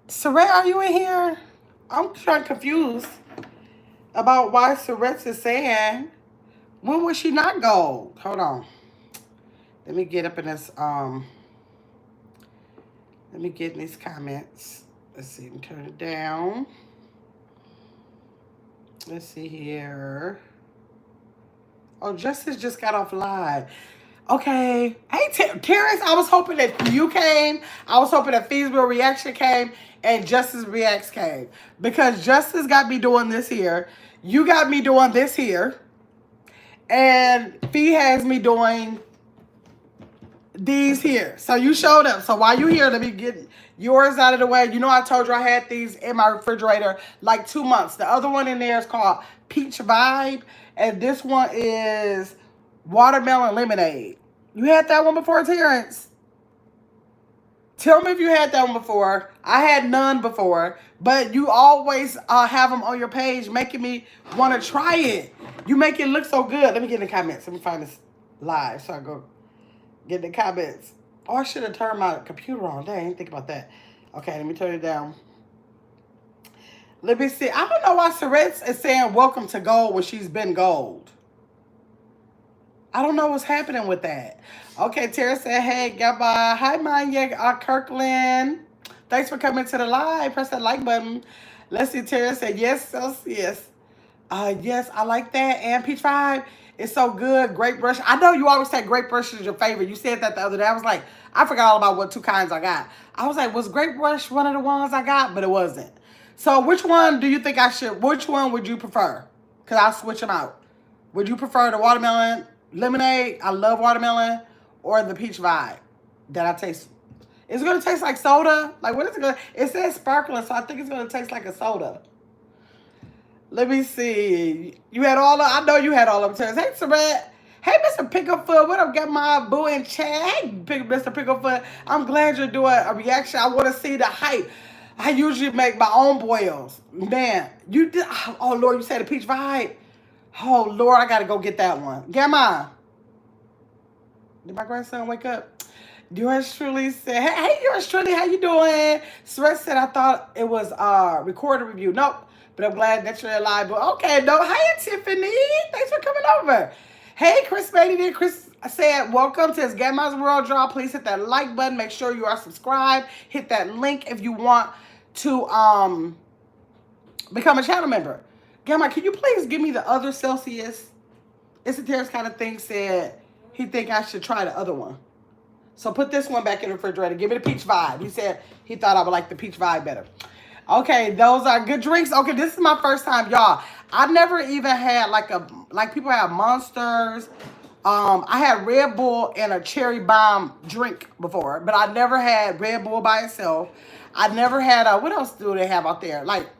Saret, are you in here? I'm kind of confused about why Saret is saying, when was she not gold? Hold on. Let me get up in this, let me get in these comments. Let's see, turn it down. Let's see here. Oh, Justice just got off live. Okay. Hey, Terrence, I was hoping that you came. I was hoping that Feesville Reaction came and Justice Reacts came. Because Justice got me doing this here. You got me doing this here. And Fee has me doing these here. So you showed up. So while you here, let me get yours out of the way. You know I told you I had these in my refrigerator like 2 months. The other one in there is called Peach Vibe. And this one is Watermelon Lemonade. You had that one before, Terrence? Tell me if you had that one before. I had none before. But you always have them on your page making me want to try it. You make it look so good. Let me get in the comments. Let me find this live so I go get in the comments. Oh, I should have turned my computer on. Dang, I didn't think about that. Okay, let me turn it down. Let me see. I don't know why Saret is saying welcome to gold when she's been gold. I don't know what's happening with that. Okay, Tara said, hey, goodbye. Hi, Manya Kirkland. Thanks for coming to the live. Press that like button. Let's see. Tara said, yes, yes. Yes, I like that. And Peach Vibe is so good. Grape Brush. I know you always say Grape Brush is your favorite. You said that the other day. I was like, I forgot all about what 2 kinds I got. I was like, was Grape Brush one of the ones I got? But it wasn't. So which one do you think I should, which one would you prefer? Because I'll switch them out. Would you prefer the watermelon lemonade? I love watermelon. Or the Peach Vibe that I taste. Is it going to taste like soda? Like, what is it going to? It says sparkling, so I think it's going to taste like a soda. Let me see. You had all of, I know you had all of them. Hey, Saret. Hey, Mr. Picklefoot. What up? Got my boo in chat. Hey, Mr. Picklefoot. I'm glad you're doing a reaction. I want to see the hype. I usually make my own boils. Man, you did. Oh, Lord, you said the Peach Vibe. Oh, Lord, I got to go get that one. Grandma. Did my grandson wake up? Yours truly said, hey, yours truly, how you doing? Saret said, I thought it was recorded review. Nope, but I'm glad that you're alive. But okay, no. Hey, Tiffany. Thanks for coming over. Hey, Chris made it in. Chris said, welcome to his Grandma's World Draw. Please hit that like button. Make sure you are subscribed. Hit that link if you want to become a channel member. Grandma, can you please give me the other Celsius? It's a Terrence kind of thing said he think I should try the other one. So put this one back in the refrigerator. Give me the Peach Vibe. He said he thought I would like the Peach Vibe better. Okay, those are good drinks. Okay, this is my first time, y'all. I never even had like people have Monsters. I had Red Bull and a cherry bomb drink before, but I never had Red Bull by itself. I never had what else do they have out there? Like,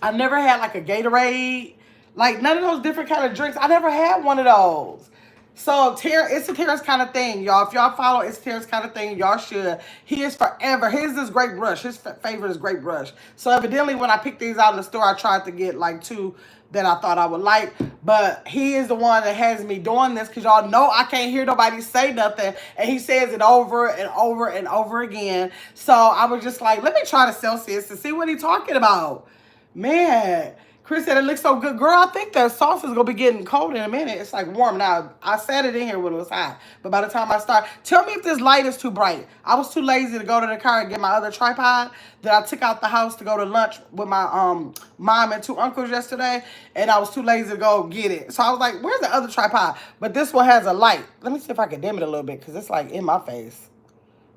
I never had like a Gatorade. Like, none of those different kind of drinks. I never had one of those. So, it's a Terrence kind of thing, y'all. If y'all follow It's a Terrence kind of thing, y'all should. He is forever. His is Grape Brush. His favorite is Grape Brush. So, evidently, when I picked these out in the store, I tried to get like 2 that I thought I would like. But he is the one that has me doing this because y'all know I can't hear nobody say nothing. And he says it over and over and over again. So, I was just like, let me try the Celsius to see what he's talking about. Man, Chris said it looks so good. Girl, I think the sauce is going to be getting cold in a minute. It's like warm now. I sat it in here when it was hot. But by the time I start, tell me if this light is too bright. I was too lazy to go to the car and get my other tripod that I took out the house to go to lunch with my mom and 2 uncles yesterday. And I was too lazy to go get it. So I was like, where's the other tripod? But this one has a light. Let me see if I can dim it a little bit because it's like in my face.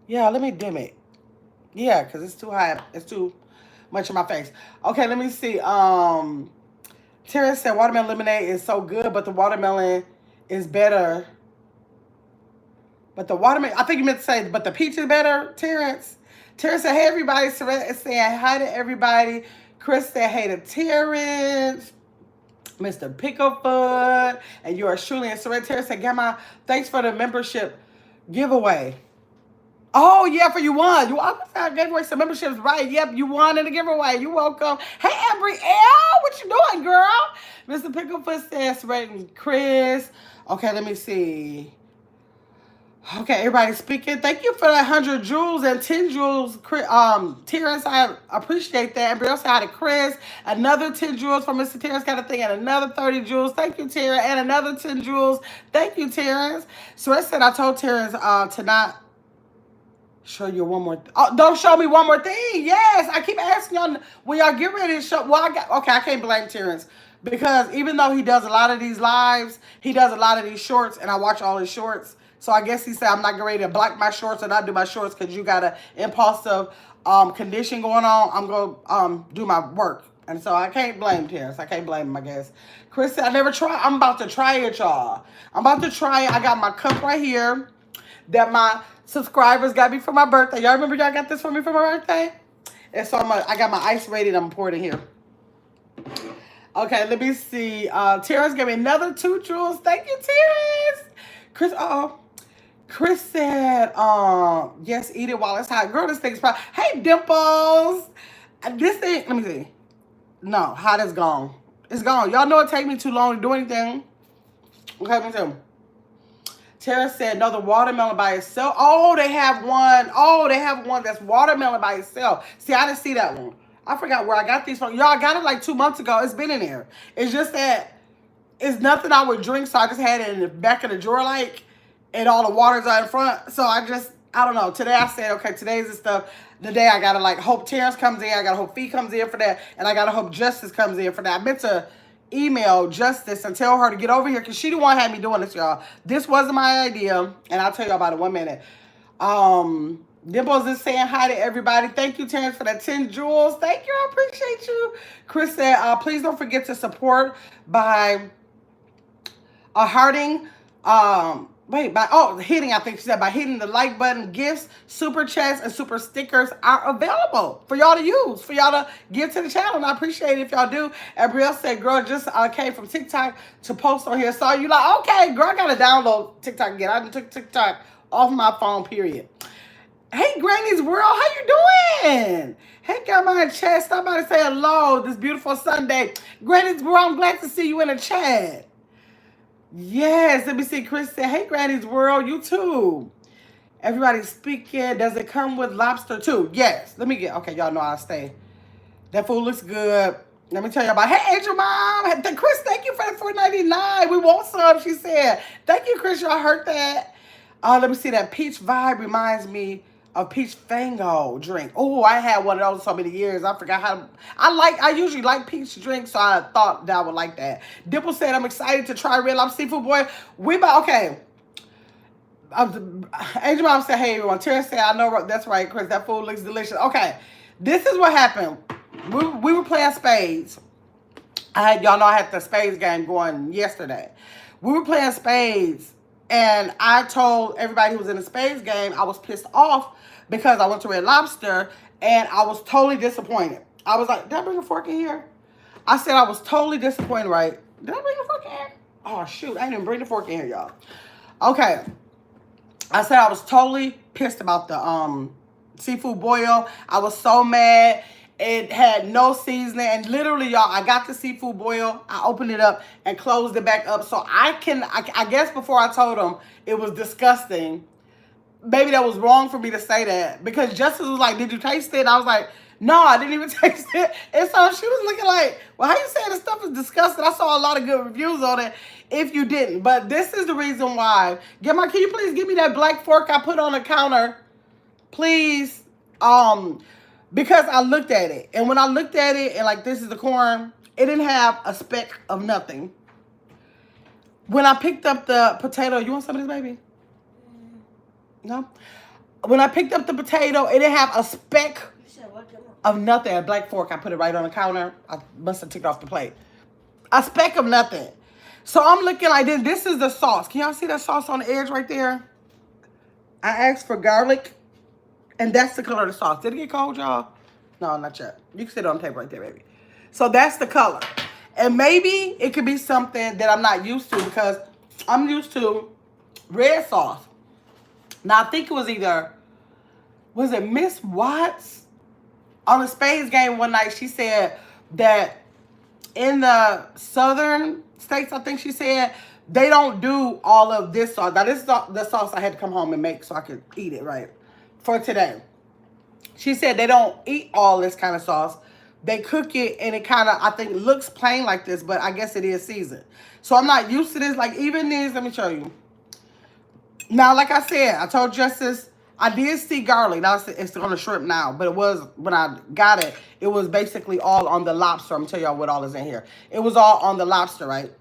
Yeah, let me dim it. Yeah, because it's too high. It's too much in my face. Okay, let me see. Terrence said watermelon lemonade is so good, but the watermelon is better. But the watermelon, I think you meant to say, but the peach is better, Terrence. Terrence said, hey, everybody. Saret is saying hi to everybody. Chris said, hey to Terrence. Mr. Picklefoot. And yours truly. And Saret Terrence said, Grandma, thanks for the membership giveaway. Oh, yeah, for you won. You gave away some memberships, right? Yep, you won in the giveaway. You're welcome. Hey, Abrielle, what you doing, girl? Mr. Picklefoot says, rating Chris. Okay, let me see. Okay, everybody speaking. Thank you for that 100 jewels and 10 jewels, Terrence. I appreciate that. And Brielle said hi to Chris. Another 10 jewels from Mr. Terrence got a thing, and another 30 jewels. Thank you, Terrence. And another 10 jewels. Thank you, Terrence. So I said I told Terrence to not show you one more. Oh, don't show me one more thing. Yes, I keep asking y'all when y'all get ready to show. Well, okay. I can't blame Terrence because even though he does a lot of these lives, he does a lot of these shorts, and I watch all his shorts. So I guess he said I'm not getting ready to block my shorts or not do my shorts because you got an impulsive condition going on. I'm gonna do my work, and so I can't blame Terrence. I can't blame him. I guess Chris said I never tried. I'm about to try it, y'all. I'm about to try it. I got my cup right here that my subscribers got me for my birthday. Y'all remember y'all got this for me for my birthday? And so I got my ice ready and I'm pouring it here. Okay, let me see. Terrence gave me another 2 jewels. Thank you, Terrence. Chris, Chris said, yes, eat it while it's hot. Girl, this thing's probably, hey, Dimples. This thing, let me see. No, hot is gone. It's gone. Y'all know it take me too long to do anything. Okay, me too. Tara said, no, the watermelon by itself. Oh, they have one. Oh, they have one that's watermelon by itself. See, I didn't see that one. I forgot where I got these from. Y'all, I got it like 2 months ago. It's been in there. It's just that it's nothing I would drink, so I just had it in the back of the drawer, like, and all the waters are in front. So I don't know. Today I said, okay, today's the stuff. The day I gotta like hope Terrence comes in. I gotta hope Fee comes in for that, and I gotta hope Justice comes in for that. I meant to email Justice and tell her to get over here because she the one had me doing this, y'all. This wasn't my idea, and I'll tell you about it 1 minute. Dimples is saying hi to everybody. Thank you, Terrence, for the 10 jewels. Thank you. I appreciate you. Chris said, please don't forget to support by hearting. Hitting, I think she said, by hitting the like button. Gifts, super chats, and super stickers are available for y'all to use, for y'all to give to the channel, and I appreciate it if y'all do. And Brielle said, girl, just came from TikTok to post on here. So you like, okay, girl, I got to download TikTok again. I took TikTok off my phone, period. Hey, Granny's World, how you doing? Hey, got my chat. Stop by to say hello this beautiful Sunday. Granny's World, I'm glad to see you in the chat. Yes, let me see. Chris said, hey, Granny's World, you too. Everybody's speaking. Does it come with lobster too? Yes. Let me get, okay, y'all know I'll stay. That food looks good. Let me tell you about, hey, Angel Mom. Chris, thank you for the $4.99. We want some, she said. Thank you, Chris. Y'all heard that. Let me see. That peach vibe reminds me of peach fango drink. Oh, I had one of those so many years. I forgot how. I usually like peach drinks, so I thought that I would like that. Dimple said, I'm excited to try Red Lobster Seafood Boy. Okay. Angel Mom said, hey, everyone. Terrence said, I know that's right, Chris. That food looks delicious. Okay. This is what happened. We were playing Spades. Y'all know I had the Spades game going yesterday. We were playing Spades. And I told everybody who was in the Spades game I was pissed off because I went to Red Lobster and I was totally disappointed. I was like, did I bring a fork in here? I said I was totally disappointed, right? Did I bring a fork in here? Oh, shoot. I didn't even bring the fork in here, y'all. Okay. I said I was totally pissed about the seafood boil. I was so mad. It had no seasoning. And literally, y'all, I got the seafood boil. I opened it up and closed it back up. So I guess before I told them it was disgusting, maybe that was wrong for me to say that. Because Justice was like, did you taste it? And I was like, no, I didn't even taste it. And so she was looking like, well, how you saying this stuff is disgusting? I saw a lot of good reviews on it if you didn't. But this is the reason why. Can you please give me that black fork I put on the counter? Please. Because I looked at it. And when I looked at it, and like, this is the corn, it didn't have a speck of nothing. When I picked up the potato, you want some of this, baby? No? When I picked up the potato, it didn't have a speck of nothing. A black fork, I put it right on the counter. I must have took it off the plate. A speck of nothing. So I'm looking like this. This is the sauce. Can y'all see that sauce on the edge right there? I asked for garlic. And that's the color of the sauce. Did it get cold, y'all? No, not yet. You can sit on the table right there, baby. So that's the color. And maybe it could be something that I'm not used to because I'm used to red sauce. Now, I think it was was it Miss Watts? On the Spades game one night, she said that in the southern states, I think she said, they don't do all of this sauce. Now, this is the sauce I had to come home and make so I could eat it, right, for today. She said they don't eat all this kind of sauce. They cook it and it kind of, I think, looks plain like this, but I guess it is seasoned. So I'm not used to this. Like, even this, let me show you. Now, like I said, I told Justice, I did see garlic. Now it's on the shrimp now, but it was, when I got it, it was basically all on the lobster. I'm going to tell y'all what all is in here. It was all on the lobster, right?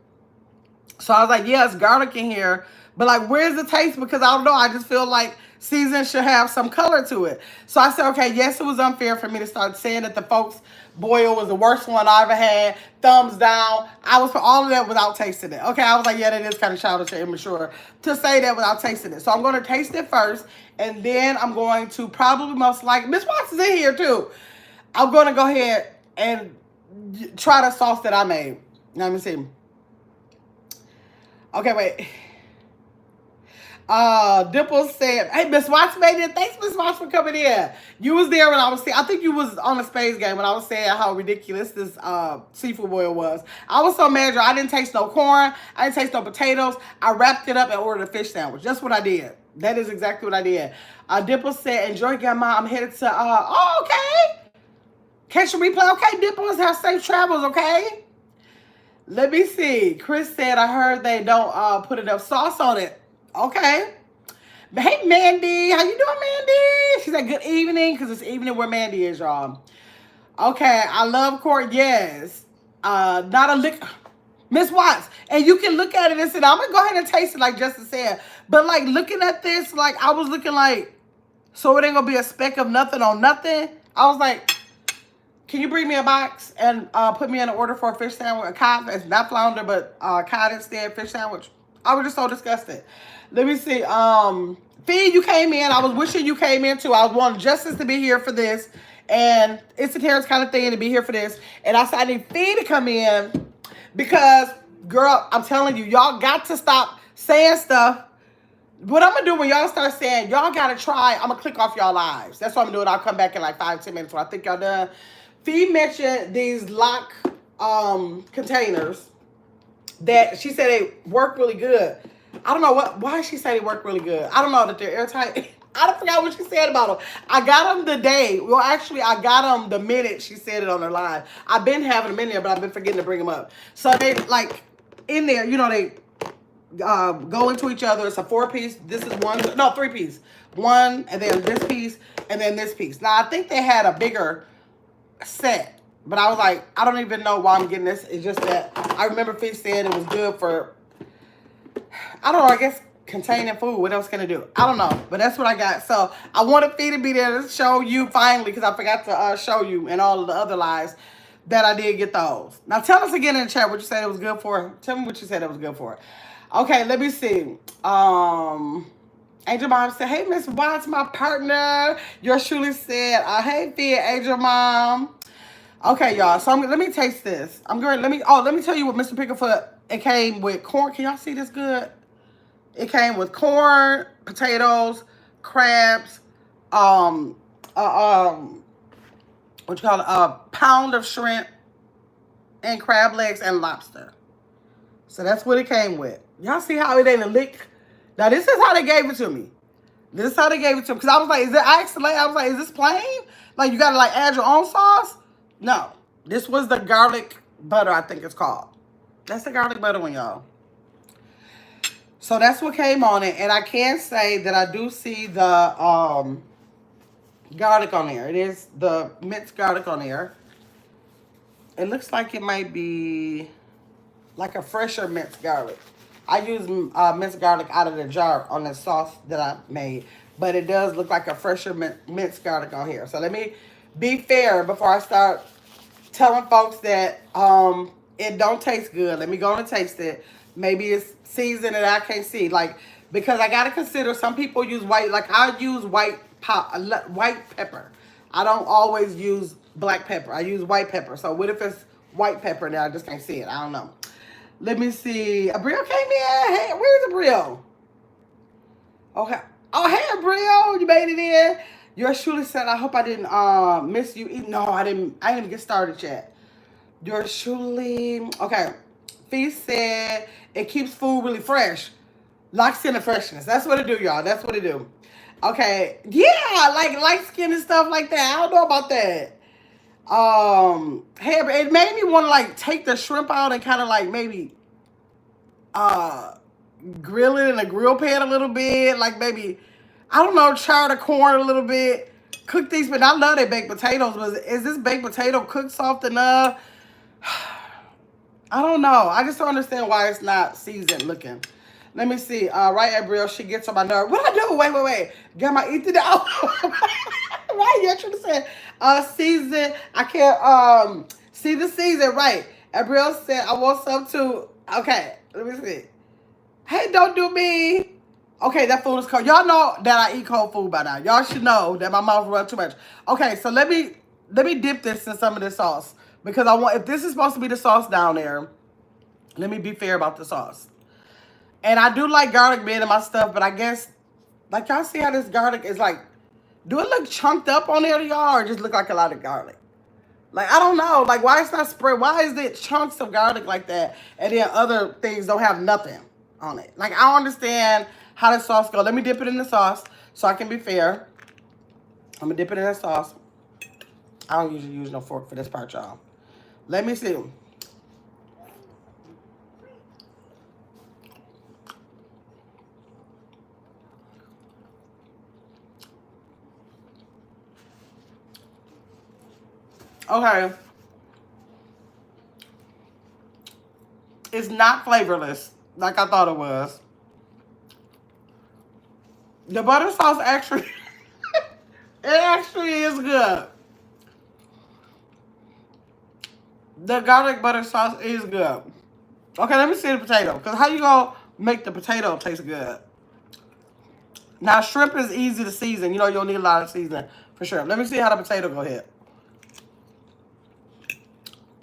So I was like, yeah, it's garlic in here. But like, where's the taste? Because I don't know. I just feel like season should have some color to it. So I said, okay, yes, it was unfair for me to start saying that the folks boil was the worst one I ever had. Thumbs down. I was for all of that without tasting it. Okay, I was like, yeah, that is kind of childish and immature to say that without tasting it. So I'm going to taste it first. And then I'm going to probably most likely, Miss Watson's in here too. I'm going to go ahead and try the sauce that I made. Let me see. Okay, wait. Dimple said, hey, Miss Watts made it. Thanks, Miss Watts, for coming in. You was there when I was saying, I think you was on the Spades game when I was saying how ridiculous this seafood boil was. I was so mad, I didn't taste no corn. I didn't taste no potatoes. I wrapped it up and ordered a fish sandwich. That's what I did. That is exactly what I did. Dimple said, enjoy, Grandma. I'm headed to, oh, okay. Catch a replay. Okay, Dimples, have safe travels, okay? Let me see. Chris said, I heard they don't put enough sauce on it. Okay. Hey, Mandy. How you doing, Mandy? She said, good evening, because it's evening where Mandy is, y'all. Okay. I love corn. Yes. Not a lick. Miss Watts. And you can look at it and say, I'm going to go ahead and taste it like Justin said. But, like, looking at this, like, I was looking like, so it ain't going to be a speck of nothing on nothing. I was like, can you bring me a box and put me in an order for a fish sandwich? A cod, it's not flounder, but cod instead, fish sandwich. I was just so disgusted. Let me see. Fee, you came in. I was wishing you came in too. I was wanting Justice to be here for this. And it's a Terrence kind of thing to be here for this. And I said, I need Fee to come in because, girl, I'm telling you, y'all got to stop saying stuff. What I'm going to do when y'all start saying, y'all got to try, I'm going to click off y'all lives. That's what I'm doing. I'll come back in like 5-10 minutes when I think y'all done. Fee mentioned these lock containers that she said they work really good. I don't know why she said they work really good. I don't know that they're airtight. I don't forget what she said about them. I got them the day. Well, actually, I got them the minute she said it on her live. I've been having them in there, but I've been forgetting to bring them up. So they, like, in there, you know, they go into each other. It's a 4-piece. This is 3-piece. One, and then this piece, and then this piece. Now, I think they had a bigger set, but I was like, I don't even know why I'm getting this. It's just that I remember Fish said it was good for, I don't know, I guess containing food. What else can it do? I don't know, but that's what I got. So I wanted Fee to be there to show you finally, because I forgot to show you in all of the other lives that I did get those. Now tell us again in the chat what you said it was good for. Tell me what you said it was good for. Okay, let me see. Angel Mom said, hey, Miss Watts, my partner. Yours truly said, hey, Fee, Angel Mom. Okay, y'all. So let me taste this. Let me tell you what Mr. Picklefoot, it came with corn. Can y'all see this good? It came with corn, potatoes, crabs, what you call it? A pound of shrimp and crab legs and lobster. So that's what it came with. Y'all see how it ain't a lick? Now, this is how they gave it to me. This is how they gave it to me. Because I was like, I was like, is this plain? Like, you got to, like, add your own sauce? No. This was the garlic butter, I think it's called. That's the garlic butter one, y'all. So that's what came on it. And I can say that I do see the garlic on there. It is the minced garlic on there. It looks like it might be like a fresher minced garlic. I use minced garlic out of the jar on the sauce that I made. But it does look like a fresher minced garlic on here. So let me be fair before I start telling folks that it don't taste good. Let me go and taste it. Maybe it's seasoned and I can't see. Like, because I got to consider some people use white. Like, I use white pepper. I don't always use black pepper. I use white pepper. So what if it's white pepper now I just can't see it? I don't know. Let me see. Abriel came in. Hey, where's Abriel? Okay. Oh, hey, Abriel. You made it in. Yours truly said, I hope I didn't miss you. No, I didn't even get started yet. Yours truly. Okay. Feast said it keeps food really fresh. Locks in the freshness. That's what it do, y'all. That's what it do. Okay. Yeah, like light skin and stuff like that. I don't know about that. Hey, it made me want to like take the shrimp out and kind of like maybe grill it in a grill pan a little bit. Like maybe, I don't know, char the corn a little bit. Cook these, but I love their baked potatoes. But is this baked potato cooked soft enough? I don't know. I just don't understand why it's not seasoned looking. Let me see. Right, Abriel, she gets on my nerve. What I do? Wait. Get my eat it out. Right, you're trying to say season. I can't see the season. Right. Abriel said I want some too. Okay, let me see. Hey, don't do me. Okay, that food is cold. Y'all know that I eat cold food by now. Y'all should know that my mouth runs too much. Okay, so let me dip this in some of this sauce. Because I want, if this is supposed to be the sauce down there, let me be fair about the sauce. And I do like garlic being in my stuff, but I guess, like y'all see how this garlic is like, do it look chunked up on there to y'all or just look like a lot of garlic? Like, I don't know. Like, why it's not spread? Why is it chunks of garlic like that and then other things don't have nothing on it? Like, I don't understand how the sauce goes. Let me dip it in the sauce so I can be fair. I'm going to dip it in the sauce. I don't usually use no fork for this part, y'all. Let me see. Okay. It's not flavorless like I thought it was. The butter sauce actually, it actually is good. The garlic butter sauce is good. Okay, let me see the potato. Because how you going to make the potato taste good? Now, shrimp is easy to season. You know, you'll need a lot of seasoning for sure. Let me see how the potato go ahead.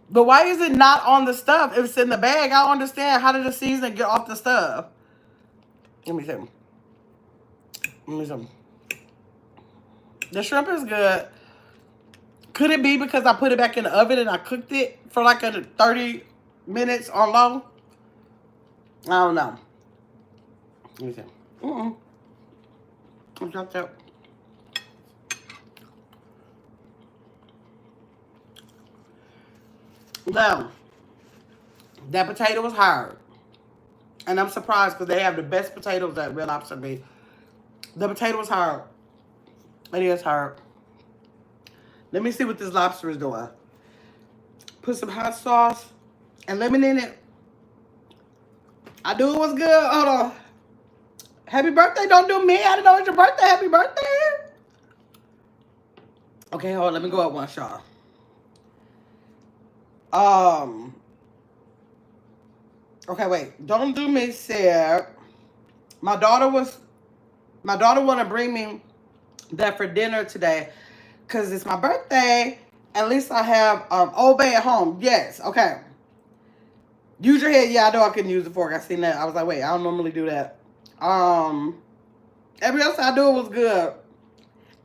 But why is it not on the stuff if it's in the bag? I don't understand. How did the seasoning get off the stuff? Let me see. Let me see. The shrimp is good. Could it be because I put it back in the oven and I cooked it for like 30 minutes on low? I don't know. Let me see. I dropped that. Now, that potato was hard. And I'm surprised because they have the best potatoes at Red Lobster be. The potato was hard. It is hard. Let me see what this lobster is doing. Put some hot sauce and lemon in it. I knew it was good. Hold on. Happy birthday. Don't do me. I didn't know it's your birthday. Happy birthday. Okay, hold on. Let me go up one shot. Okay, wait. Don't do me said my daughter want to bring me that for dinner today because it's my birthday. At least I have Old Bay at home. Yes, okay. Use your head. Yeah, I know I couldn't use the fork. I seen that. I was like, wait, I don't normally do that. Everything else I do was good.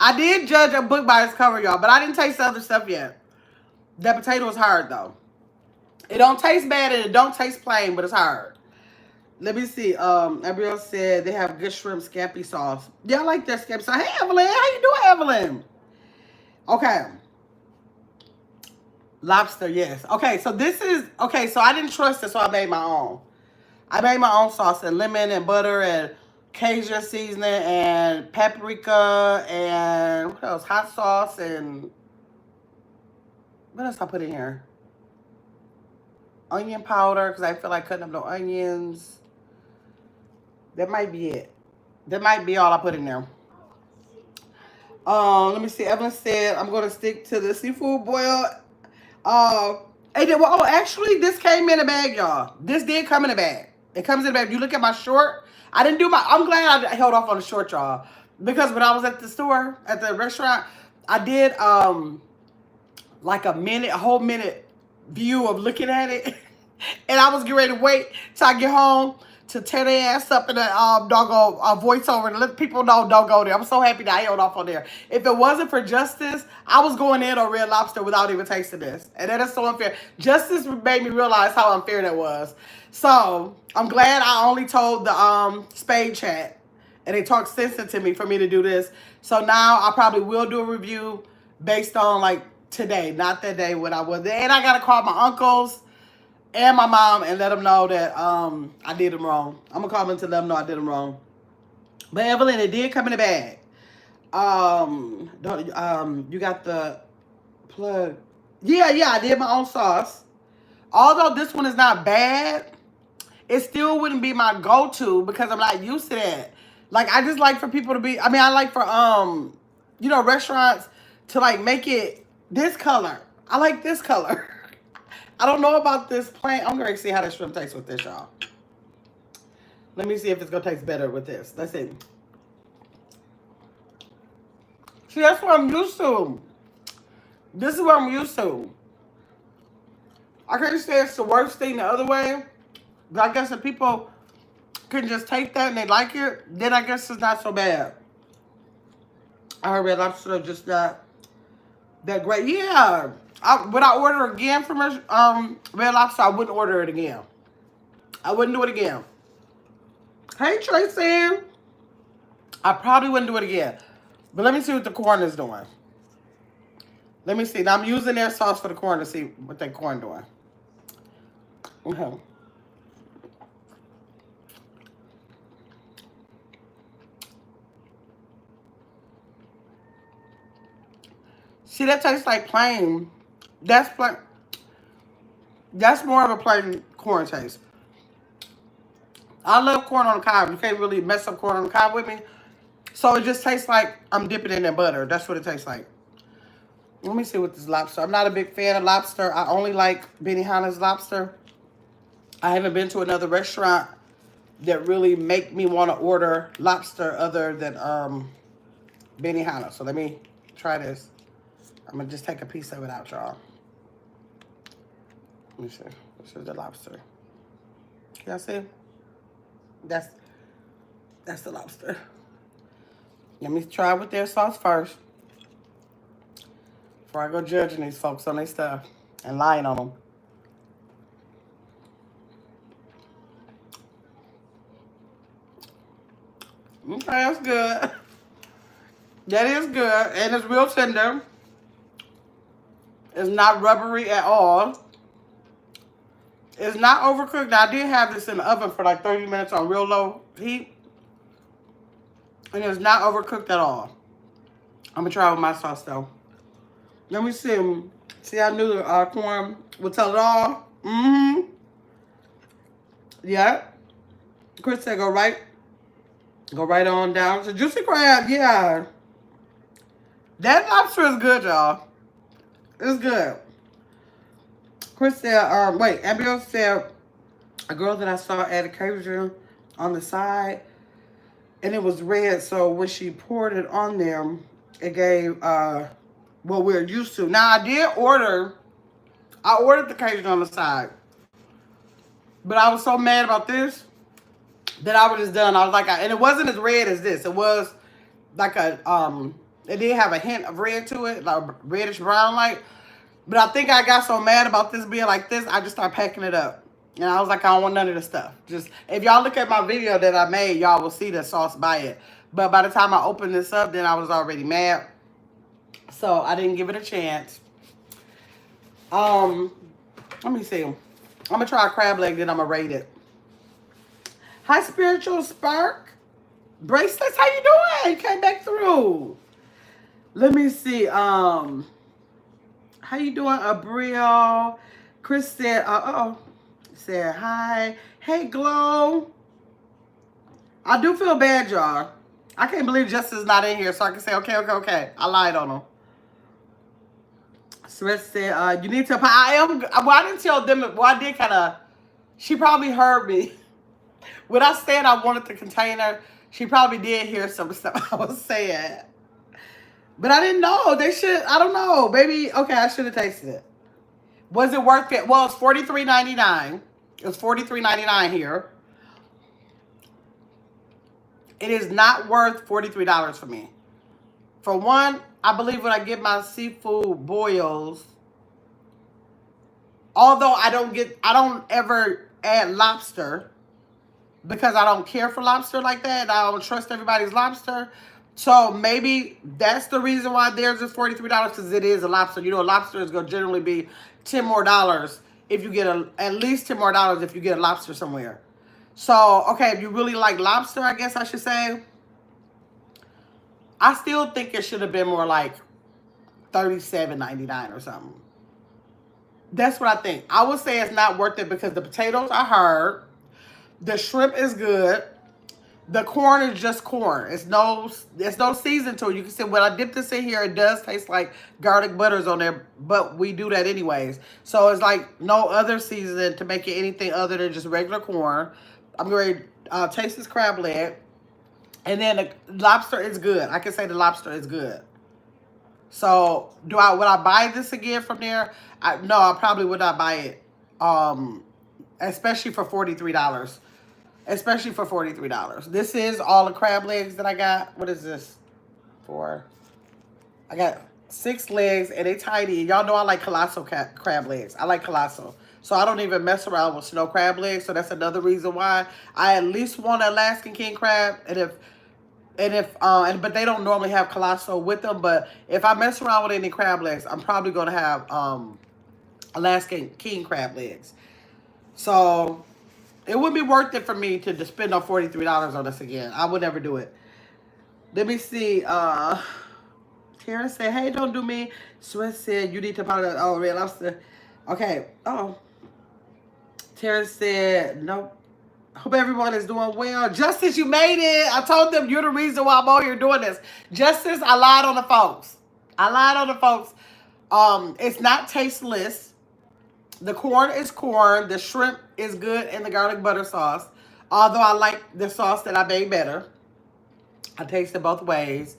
I did judge a book by its cover, y'all, but I didn't taste the other stuff yet. That potato is hard, though. It don't taste bad and it don't taste plain, but it's hard. Let me see. Abriel said they have good shrimp scampi sauce. Yeah, I like their scampi sauce. Hey, Evelyn. How you doing, Evelyn? Okay. Lobster, yes. Okay, so this is... Okay, so I didn't trust it, so I made my own. I made my own sauce and lemon and butter and Cajun seasoning and paprika and... What else? Hot sauce and... What else I put in here? Onion powder, because I feel like cutting up no onions. That might be it. That might be all I put in there. Let me see. Evelyn said I'm going to stick to the seafood boil. Actually, this came in a bag, y'all. This did come in a bag. It comes in a bag. You look at my short. I didn't do my... I'm glad I held off on the short, y'all. Because when I was at the store, at the restaurant, I did like a whole minute view of looking at it. And I was getting ready to wait till I get home to tear their ass up in the doggone voiceover and let people know don't go there. I'm so happy that I held off on there. If it wasn't for Justice, I was going in on Red Lobster without even tasting this. And that is so unfair. Justice made me realize how unfair that was. So I'm glad I only told the Spade chat. And they talked sense into me for me to do this. So now I probably will do a review based on like today, not that day when I was there. And I got to call my uncles and my mom and let them know that I did them wrong. I'm going to call them to let them know I did them wrong. But Evelyn, it did come in the bag. You got the plug. Yeah, I did my own sauce. Although this one is not bad, it still wouldn't be my go-to because I'm not used to that. Like, I just like for people to be, I mean, I like for, you know, restaurants to, like, make it this color. I like this color. I don't know about this plain. I'm going to see how the shrimp tastes with this, y'all. Let me see if it's going to taste better with this. Let's see. See, that's what I'm used to. This is what I'm used to. I can't say it's the worst thing the other way. But I guess if people can just take that and they like it, then I guess it's not so bad. I heard Red Lobster just not that great. Yeah. Would I order again from Red Lobster? I wouldn't order it again. I wouldn't do it again. Hey, Tracy. I probably wouldn't do it again. But let me see what the corn is doing. Let me see. Now, I'm using their sauce for the corn to see what that corn doing. Okay. See, that tastes like plain. That's plain. That's more of a plain corn taste. I love corn on the cob. You can't really mess up corn on the cob with me. So it just tastes like I'm dipping it in butter. That's what it tastes like. Let me see what this lobster. I'm not a big fan of lobster. I only like Benihana's lobster. I haven't been to another restaurant that really make me want to order lobster other than Benihana. So let me try this. I'm going to just take a piece of it out, y'all. Let me see. This is the lobster. Can y'all see? That's the lobster. Let me try with their sauce first. Before I go judging these folks on their stuff and lying on them. Okay, that's good. That is good. And it's real tender. It's not rubbery at all. It's not overcooked. Now, I did have this in the oven for like 30 minutes on real low heat. And it's not overcooked at all. I'm going to try with my sauce, though. Let me see. See, I knew the corn would tell it all. Mm-hmm. Yeah. Chris said go right on down. So juicy crab, yeah. That lobster is good, y'all. It's good. Chris said, wait, Abigail said a girl that I saw at a catering on the side, and it was red, so when she poured it on there, it gave what we're used to. Now, I ordered the Cajun on the side. But I was so mad about this that I was just done. I was like, and it wasn't as red as this. It was like a, it did have a hint of red to it, like reddish brown like. But I think I got so mad about this being like this, I just started packing it up. And I was like, I don't want none of this stuff. Just, if y'all look at my video that I made, y'all will see the sauce by it. But by the time I opened this up, then I was already mad. So I didn't give it a chance. Let me see. I'm going to try a crab leg, then I'm going to rate it. Hi, Spiritual Spark. Bracelets, how you doing? You came back through. Let me see. How you doing, Abriel? Chris said, said hi. Hey, Glow. I do feel bad, y'all. I can't believe Justice is not in here, so I can say, okay. I lied on him. Sweat said, you need to, I didn't tell them, well, I did kind of, she probably heard me. When I said I wanted the container, she probably did hear some stuff I was saying. But I didn't know. They should, I don't know. Maybe, okay, I should have tasted it. Was it worth it? Well, it's $43.99. It was $43.99 here. It is not worth $43 for me. For one, I believe when I get my seafood boils, although I don't ever add lobster because I don't care for lobster like that. I don't trust everybody's lobster. So maybe that's the reason why theirs is $43 because it is a lobster. You know, a lobster is going to generally be $10 more if you get at least $10 more if you get a lobster somewhere. So, okay, if you really like lobster, I guess I should say, I still think it should have been more like $37.99 or something. That's what I think. I would say it's not worth it because the potatoes are hard. The shrimp is good. The corn is just corn. It's no season to it. You can see when I dip this in here, it does taste like garlic butters on there, but we do that anyways. So it's like no other season to make it anything other than just regular corn. I'm going to taste this crab leg. And then the lobster is good. I can say the lobster is good. So would I buy this again from there? No, I probably would not buy it. Especially for $43. Especially for $43. This is all the crab legs that I got. What is this for? I got 6 legs and they tiny. Y'all know I like colossal crab legs. I like colossal. So I don't even mess around with snow crab legs. So that's another reason why I at least want an Alaskan king crab. But they don't normally have colossal with them. But if I mess around with any crab legs, I'm probably gonna have Alaskan king crab legs. So it wouldn't be worth it for me to just spend on $43 on this again. I would never do it. Let me see. Tara said, hey, don't do me. Sweat said, you need to apologize. Oh, Red Lobster. Okay. Oh. Tara said, nope. Hope everyone is doing well. Justice, you made it. I told them you're the reason why I'm out here doing this. Justice, I lied on the folks. It's not tasteless. The corn is corn. The shrimp is good in the garlic butter sauce. Although I like the sauce that I made better. I tasted both ways.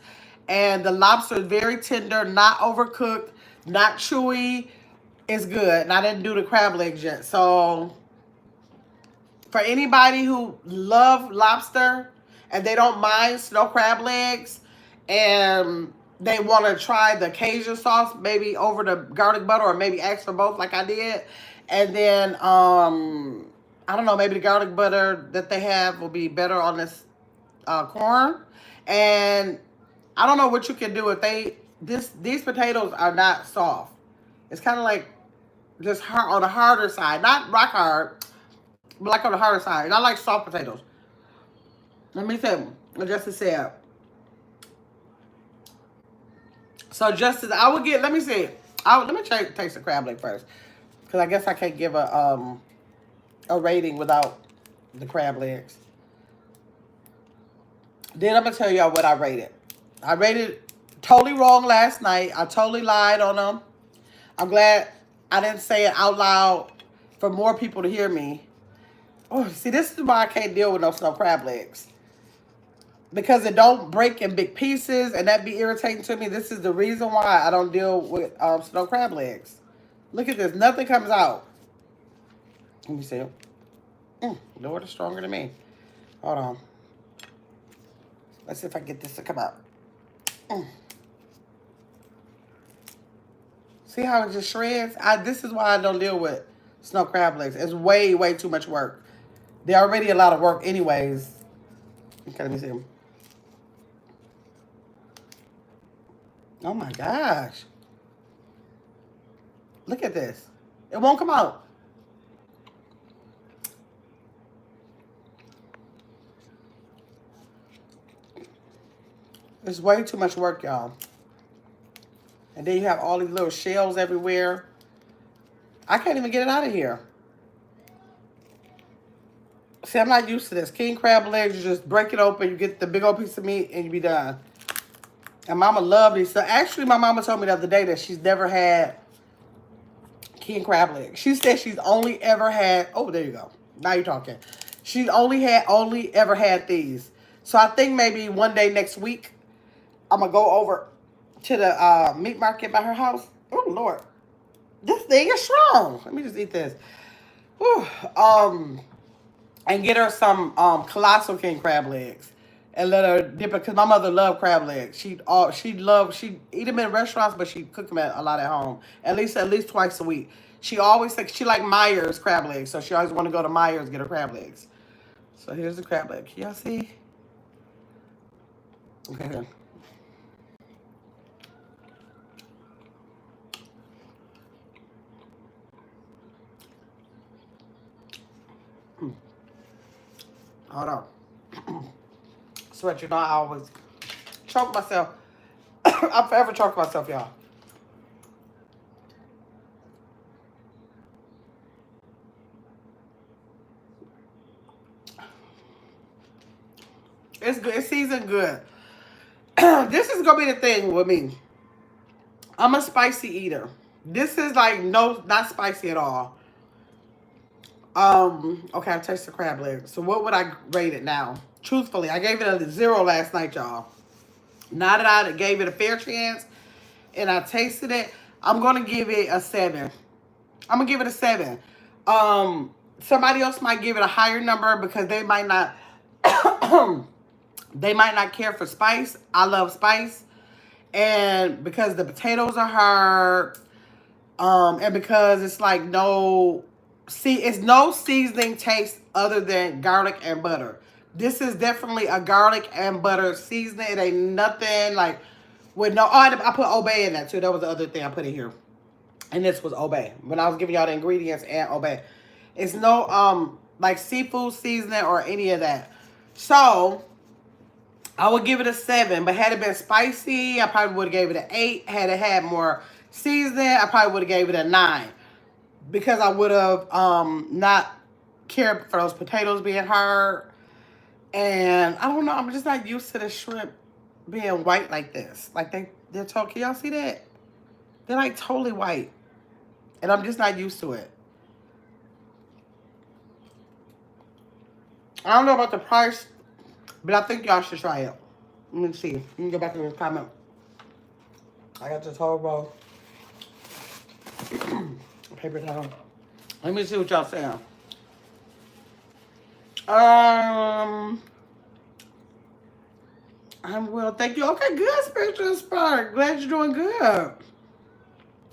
And the lobster is very tender, not overcooked, not chewy. It's good. And I didn't do the crab legs yet. So for anybody who love lobster and they don't mind snow crab legs and they want to try the Cajun sauce maybe over the garlic butter or maybe ask for both like I did. And then, I don't know, maybe the garlic butter that they have will be better on this corn. And I don't know what you can do if these potatoes are not soft. It's kind of like just hard, on the harder side. Not rock hard, but like on the harder side. And I like soft potatoes. Let me tell you what Justice said. So Justice, I would get, let me see. Let me taste the crab leg first. Because I guess I can't give a rating without the crab legs. Then I'm going to tell y'all what I rated. I rated totally wrong last night. I totally lied on them. I'm glad I didn't say it out loud for more people to hear me. Oh, see, this is why I can't deal with no snow crab legs. Because it don't break in big pieces, and that be irritating to me. This is the reason why I don't deal with snow crab legs. Look at this. Nothing comes out. Let me see. Lord is stronger than me. Hold on. Let's see if I can get this to come out. See how it just shreds? This is why I don't deal with snow crab legs. It's way, way too much work. They're already a lot of work anyways. Okay, let me see them. Oh my gosh. Look at this. It won't come out. It's way too much work, y'all. And then you have all these little shells everywhere. I can't even get it out of here. See, I'm not used to this. King crab legs, you just break it open, you get the big old piece of meat, and you be done. And Mama loved these. So actually, my mama told me the other day that she's never had king crab legs. She said she's only ever had, oh, there you go. Now you're talking. She's only ever had these. So I think maybe one day next week, I'm going to go over to the meat market by her house. Oh, Lord. This thing is strong. Let me just eat this. Whew. And get her some colossal king crab legs. and let her dip it. Cause my mother loved crab legs. She eat them in restaurants, but she cook them a lot at home. At least twice a week. She always said she like Myers crab legs, so she always want to go to Myers and get her crab legs. So here's the crab leg. Can y'all see? Okay. Hold on. So you know, I always choke myself. I forever choke myself, y'all. It's good. It's seasoned good. This is gonna be the thing with me. I'm a spicy eater. This is like not spicy at all. Okay, I tasted the crab leg. So what would I rate it now? Truthfully, I gave it a 0 last night, y'all. Now that I gave it a fair chance and I tasted it, I'm gonna give it a 7. I'm gonna give it a 7. Somebody else might give it a higher number because they might not they might not care for spice. I love spice. And because the potatoes are hard, and because it's like it's no seasoning taste other than garlic and butter. This is definitely a garlic and butter seasoning. It ain't nothing like with no. Oh, I put obey in that too. That was the other thing I put in here, and this was obey when I was giving y'all the ingredients and obey. It's no like seafood seasoning or any of that. So I would give it a 7, but had it been spicy, I probably would have gave it an 8. Had it had more seasoning, I probably would have gave it a 9. Because I would have not cared for those potatoes being hard. And I don't know, I'm just not used to the shrimp being white like this. Like they're totally, can y'all see that? They're like totally white. And I'm just not used to it. I don't know about the price, but I think y'all should try it. Let me see. Let me go back in the comment. I got this whole roll. Paper towel. Let me see what y'all saying. I'm well, thank you. Okay, good, spiritual spark. Glad you're doing good.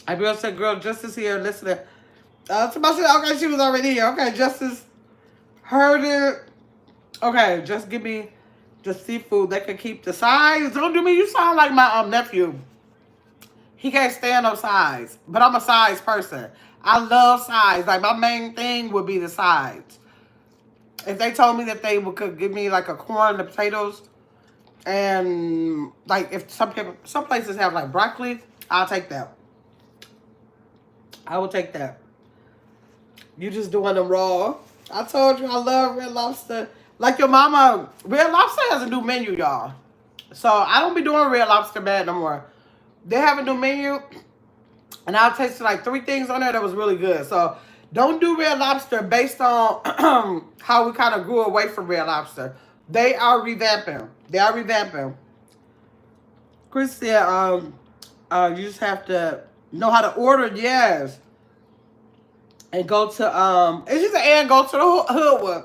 I will say, girl, Justice here, listening. Somebody said, okay, she was already here. Okay, Justice heard it. Okay, just give me the seafood that can keep the size. Don't do me. You sound like my nephew. He can't stand no size, but I'm a size person. I love size. Like, my main thing would be the sides. If they told me that they could give me, like, a corn, the potatoes, and, like, if some places have, like, broccoli, I'll take that. I will take that. You just doing them raw. I told you I love Red Lobster. Like your mama, Red Lobster has a new menu, y'all. So, I don't be doing Red Lobster bad no more. They have a new menu, and I tasted like 3 things on there that was really good. So, don't do Red Lobster based on how we kind of grew away from Red Lobster. They are revamping. They are revamping. Chris said, you just have to know how to order, yes. And go to, it's just and go to the hood one.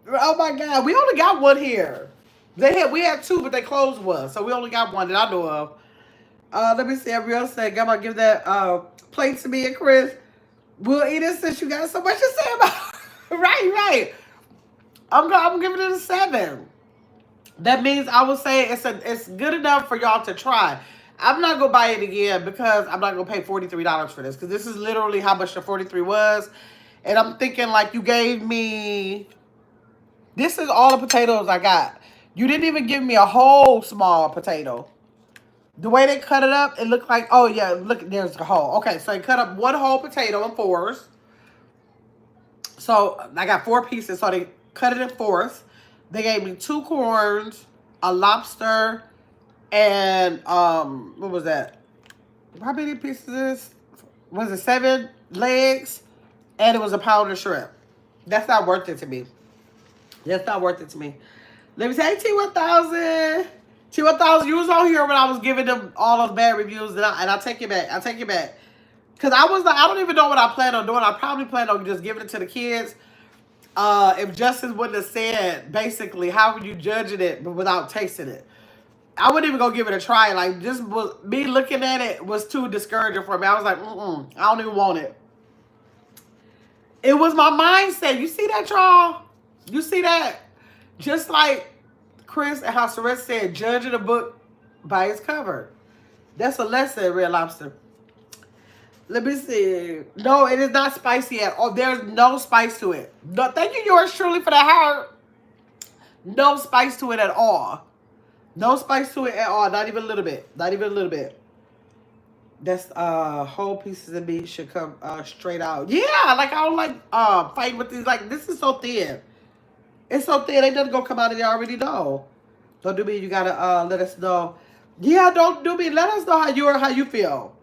Oh my God, we only got one here. We had 2, but they closed one. So we only got one that I know of. Let me see. Real say, Grandma, give that plate to me and Chris. We'll eat it since you got so much to say about it. Right. I'm giving it a 7. That means I would say it's good enough for y'all to try. I'm not gonna buy it again because I'm not gonna pay $43 for this because this is literally how much the 43 was, and I'm thinking like you gave me. This is all the potatoes I got. You didn't even give me a whole small potato. The way they cut it up, it looked like, oh yeah, look, there's the whole. Okay, so they cut up 1 whole potato in 4s. So I got 4 pieces, so they cut it in 4s. They gave me 2 corns, a lobster, and what was that? How many pieces is this? Was it 7 legs? And it was a pound of shrimp. That's not worth it to me. That's not worth it to me. Let me say, T1000. T1000, you was on here when I was giving them all those bad reviews, and I take it back. I take it back. Because I don't even know what I plan on doing. I probably plan on just giving it to the kids. if Justice wouldn't have said, basically, how would you judging it but without tasting it? I wouldn't even go give it a try. Like, just me looking at it was too discouraging for me. I was like, I don't even want it. It was my mindset. You see that, y'all? You see that? Just like Chris and how Sorette said, judging a book by its cover. That's a lesson, Red Lobster. Let me see. No, it is not spicy at all. There's no spice to it. No, thank you, yours truly, for the heart. No spice to it at all. No spice to it at all. Not even a little bit. Not even a little bit. That's whole pieces of meat should come straight out. Yeah, like I don't like fighting with these. Like, this is so thin. It's so thin. Ain't nothing gonna come out of there. I already know. Don't do me. You gotta let us know. Yeah, don't do me. Let us know how you feel.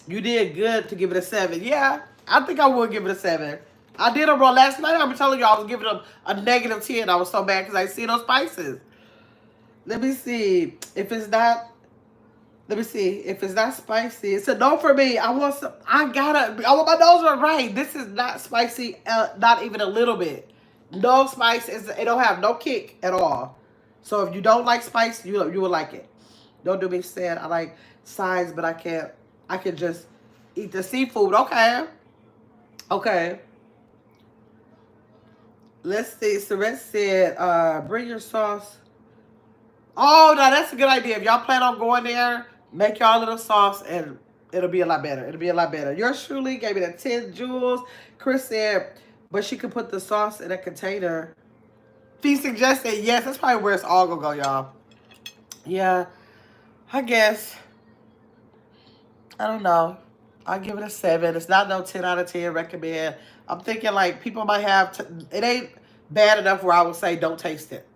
You did good to give it a 7. Yeah, I think I would give it a 7. I did a raw last night. I'm telling you, I was giving them a negative 10. I was so mad because I see those spices. Let me see if it's not. Let me see if it's not spicy. It's a no for me. I want some. I want my nose right. This is not spicy. Not even a little bit. No spice. It don't have no kick at all. So if you don't like spice, you will like it. Don't do me sad. I like sides, but I can't. I can just eat the seafood. Okay. Okay. Let's see. Sorette said, bring your sauce. Oh, no, that's a good idea. If y'all plan on going there, make y'all a little sauce and it'll be a lot better. It'll be a lot better. Yours truly gave me the 10 jewels. Chris said, but she could put the sauce in a container. Fee suggested, yes, that's probably where it's all gonna go, y'all. Yeah, I guess. I don't know. I'll give it a 7. It's not no 10 out of 10 recommend. I'm thinking like people might have, it ain't bad enough where I would say don't taste it.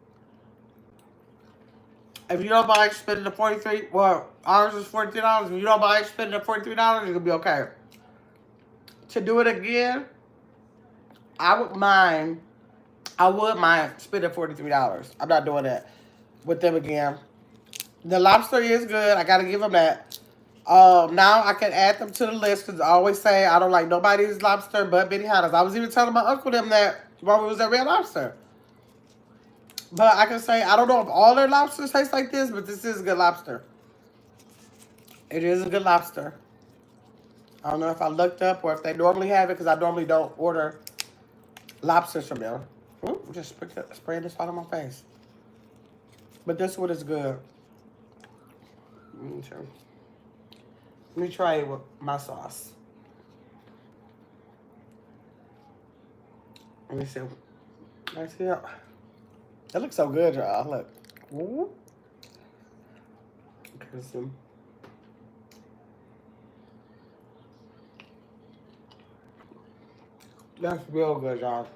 If you don't mind spending the $43, well, ours is $43. If you don't mind spending the $43, you're gonna be okay. To do it again, I would mind spending $43. I'm not doing that with them again. The lobster is good. I gotta give them that. Now I can add them to the list because I always say I don't like nobody's lobster but Benihana's. I was even telling my uncle them that while we was at Red Lobster. But I can say I don't know if all their lobsters taste like this, but this is a good lobster. It is a good lobster. I don't know if I looked up or if they normally have it because I normally don't order lobsters from them. Ooh, just spraying this all on my face. But this one is good. Let me try it with my sauce. Let me see. Let's see. That looks so good, y'all. Look. Ooh. Okay, that's real good, y'all.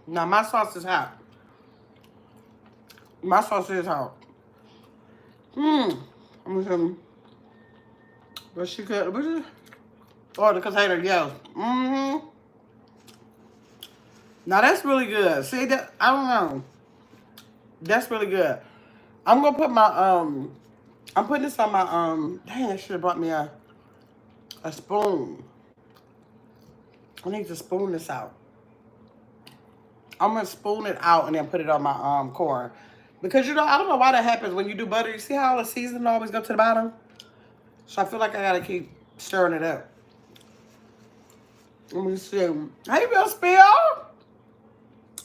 Now, my sauce is hot. My sauce is hot. I'm gonna but she could, what is it? Oh, the container, yes. Now, that's really good. See, that, I don't know. That's really good. I'm gonna put my, I'm putting this on my, dang, I should have brought me a spoon. I need to spoon this out. I'm gonna spoon it out and then put it on my corn. Because, you know, I don't know why that happens when you do butter. You see how all the seasoning always go to the bottom? So I feel like I gotta keep stirring it up. Let me see. Hey, Real Spill.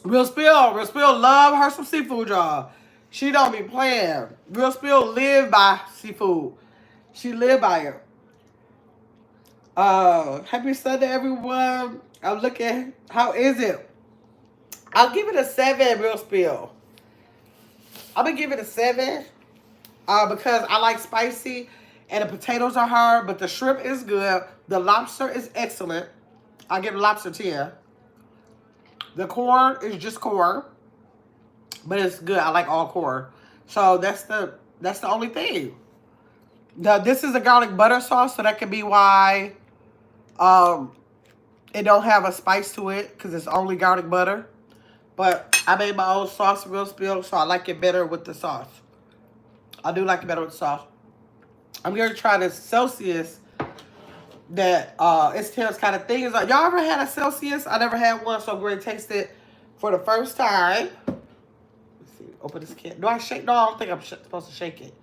Real Spill love her some seafood, y'all. She don't be playing. Real Spill live by seafood. She live by it. Happy Sunday, everyone. I'm looking. How is it? I'll give it a 7, Real Spill. I'm going to give it a 7 because I like spicy and the potatoes are hard, but the shrimp is good. The lobster is excellent. I'll give the lobster 10. The corn is just corn, but it's good. I like all corn. So that's the only thing. This is a garlic butter sauce, so that could be why it don't have a spice to it because it's only garlic butter. But I made my own sauce, Real Spill, so I like it better with the sauce. I do like it better with the sauce. I'm going to try this Celsius that it's Terrace kind of thing. Is like, y'all ever had a Celsius? I never had one, so great taste it for the first time. Let's see, open this can. Do I shake? No, I don't think I'm supposed to shake it.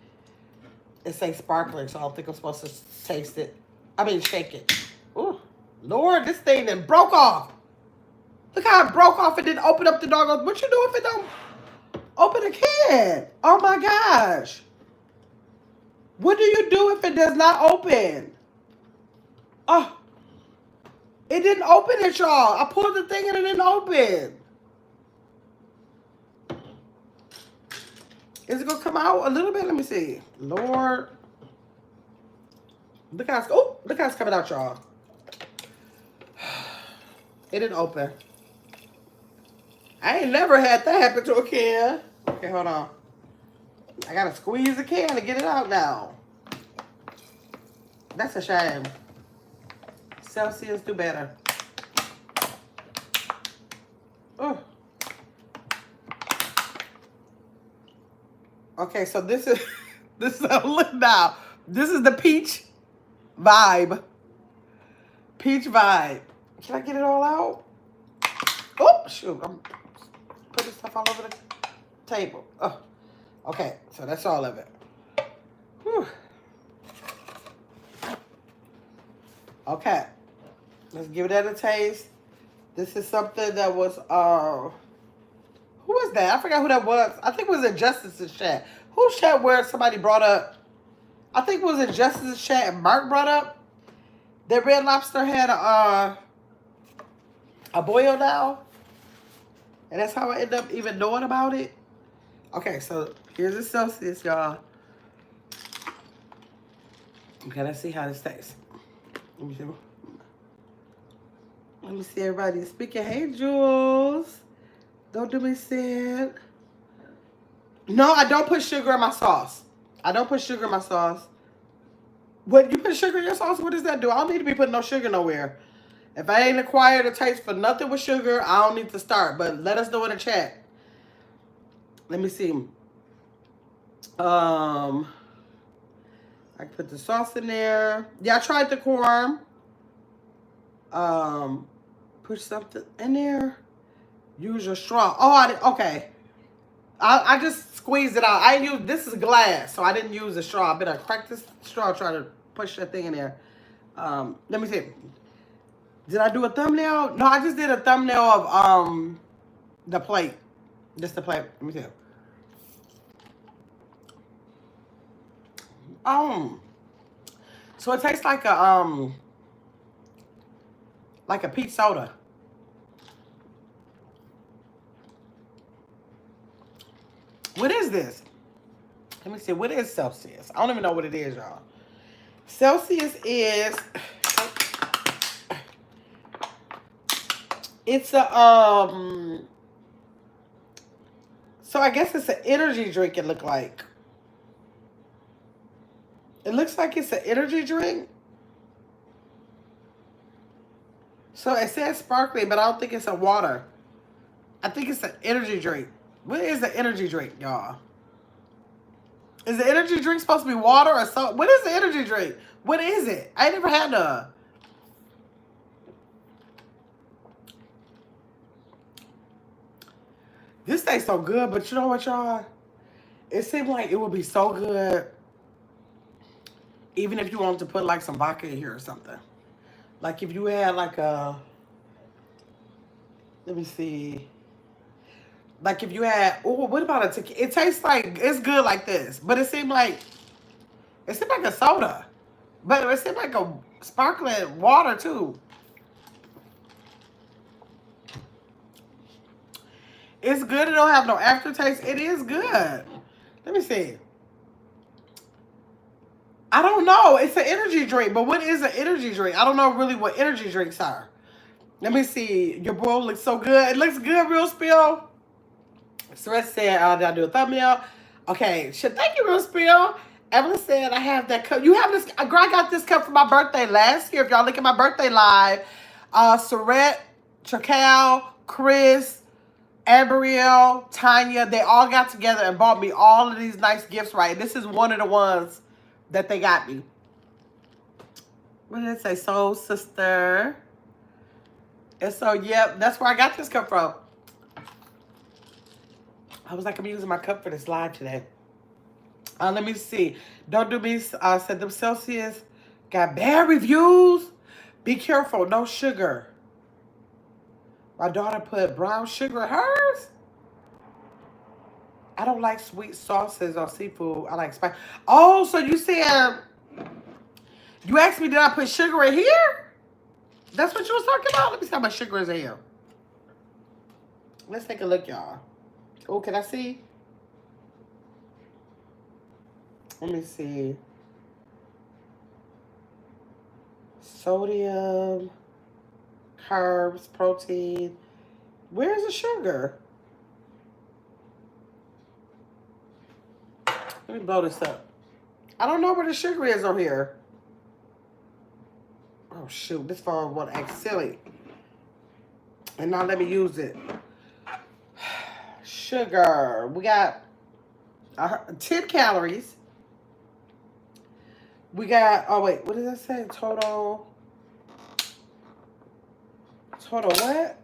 It says sparkling, so I don't think I'm supposed to taste it. I mean, shake it. Ooh, Lord, this thing then broke off. Look how it broke off and didn't open up the doggone. What you do if it don't open the can? Oh my gosh. What do you do if it does not open? Oh, it didn't open it, y'all. I pulled the thing and it didn't open. Is it gonna come out a little bit? Let me see. Lord. Look how it's coming out, y'all. It didn't open. I ain't never had that happen to a can. Okay, hold on. I gotta squeeze the can to get it out now. That's a shame. Celsius, do better. Oh. Okay, so this is look now. This is the peach vibe. Peach vibe. Can I get it all out? Oh shoot! I'm putting stuff all over the table. Oh, okay. So that's all of it. Whew. Okay, let's give that a taste. This is something that was who was that? I forgot who that was. I think it was in Justice's chat. Whose chat where somebody brought up? I think it was in Justice's chat and Mark brought up that Red Lobster had a boil now. And that's how I ended up even knowing about it. Okay, so here's the Celsius, y'all. Okay, let's see how this tastes. Let me see everybody speaking. Hey, Jules. Don't do me sad. No, I don't put sugar in my sauce. I don't put sugar in my sauce. When you put sugar in your sauce, what does that do? I don't need to be putting no sugar nowhere. If I ain't acquired a taste for nothing with sugar, I don't need to start. But let us know in the chat. Let me see. I can put the sauce in there. Yeah, I tried the corn. Put something in there. Use your straw. Oh, okay. I just squeezed it out. This is glass, so I didn't use a straw. I better crack this straw, try to push that thing in there. Let me see. Did I do a thumbnail? No, I just did a thumbnail of the plate. Just the plate. Let me see. So it tastes like a peach soda. What is this? Let me see. What is Celsius? I don't even know what it is, y'all. Celsius is... It's a... So I guess it's an energy drink, it looked like. It looks like it's an energy drink. So it says sparkling, but I don't think it's a water. I think it's an energy drink. What is the energy drink, y'all? Is the energy drink supposed to be water or something? What is the energy drink? What is it? I ain't never had none. This tastes so good, but you know what, y'all? It seemed like it would be so good even if you wanted to put like some vodka in here or something. Like if you had like a... Let me see... Like if you had, oh, what about a tequila? It tastes like, it's good like this. But it seemed like a soda. But it seemed like a sparkling water too. It's good. It don't have no aftertaste. It is good. Let me see. I don't know. It's an energy drink. But what is an energy drink? I don't know really what energy drinks are. Let me see. Your bowl looks so good. It looks good, Real Spill. Surrett said, did I do a thumbnail? Okay, thank you, Real Spill. Evelyn said, I have that cup. You have this, girl, I got this cup for my birthday last year. If y'all look at my birthday live, Surrett, Chacal, Chris, Amberiel, Tanya, they all got together and bought me all of these nice gifts, right? This is one of the ones that they got me. What did it say? Soul Sister. And so, yep, that's where I got this cup from. I was like, I'm using my cup for this live today. Let me see. Don't do me. Said them Celsius got bad reviews. Be careful. No sugar. My daughter put brown sugar in hers. I don't like sweet sauces or seafood. I like spice. Oh, so you said, you asked me, did I put sugar in here? That's what you was talking about? Let me see how much sugar is in here. Let's take a look, y'all. Oh, can I see? Let me see. Sodium, carbs, protein. Where's the sugar? Let me blow this up. I don't know where the sugar is on here. Oh, shoot. This phone want to act silly. And now let me use it. Sugar. We got 10 calories. We got, oh, wait. What did I say? Total what?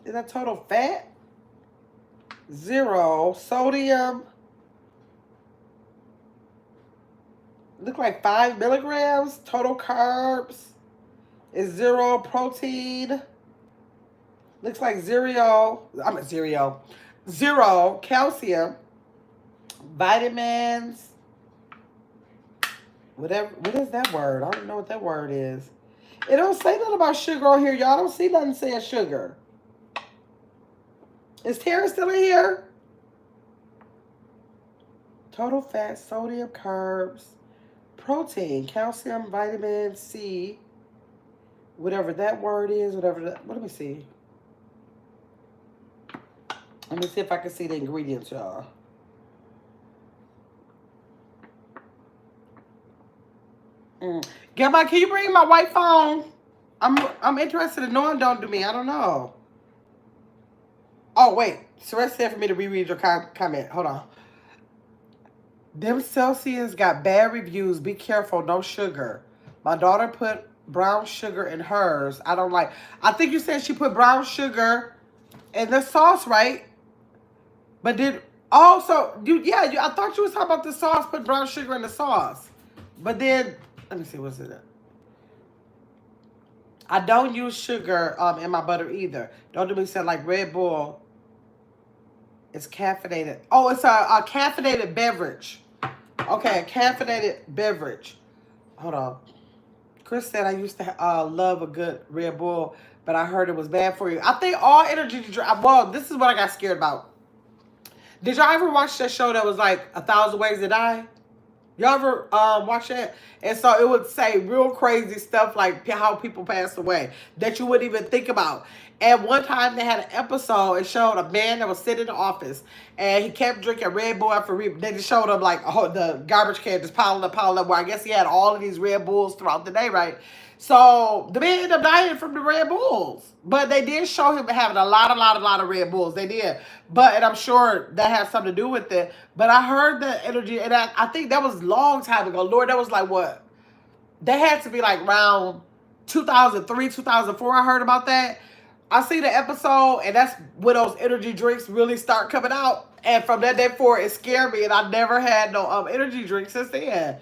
Is that total fat? 0. Sodium. Look like 5 milligrams. Total carbs is 0. Protein. Looks like 0. 0. Calcium. Vitamins. Whatever. What is that word? I don't know what that word is. It don't say nothing about sugar on here, y'all. I don't see nothing saying sugar. Is Tara still in here? Total fat, sodium, carbs, protein, calcium, vitamin C, whatever that word is, whatever that, let me see. Let me see if I can see the ingredients, y'all. Gamma, can you bring my white phone? I'm interested in knowing. Don't do me. I don't know. Oh, wait. Surrey said for me to reread your comment. Hold on. Them Celsius got bad reviews. Be careful. No sugar. My daughter put brown sugar in hers. I don't like. I think you said she put brown sugar in the sauce, right? But did also I thought you was talking about the sauce. Put brown sugar in the sauce. But then let me see what's in it. I don't use sugar in my butter either. Don't do me say like Red Bull. It's caffeinated. Oh, it's a caffeinated beverage. Okay, a caffeinated beverage. Hold on. Chris said I used to love a good Red Bull, but I heard it was bad for you. I think all energy drink. Well, this is what I got scared about. Did y'all ever watch that show that was like 1,000 Ways to Die? Y'all ever watch that? And so it would say real crazy stuff like how people passed away that you wouldn't even think about. And one time they had an episode, it showed a man that was sitting in the office and he kept drinking Red Bull after Red Bull. They just showed him like the garbage can just piling up, where I guess he had all of these Red Bulls throughout the day, right? So the man ended up dying from the Red Bulls. But they did show him having a lot of Red Bulls. They did. And I'm sure that has something to do with it. But I heard the energy, and I think that was a long time ago. Lord, that was like what? That had to be like around 2003, 2004. I heard about that. I see the episode, and that's when those energy drinks really start coming out. And from that day forward, it scared me, and I never had no energy drinks since then.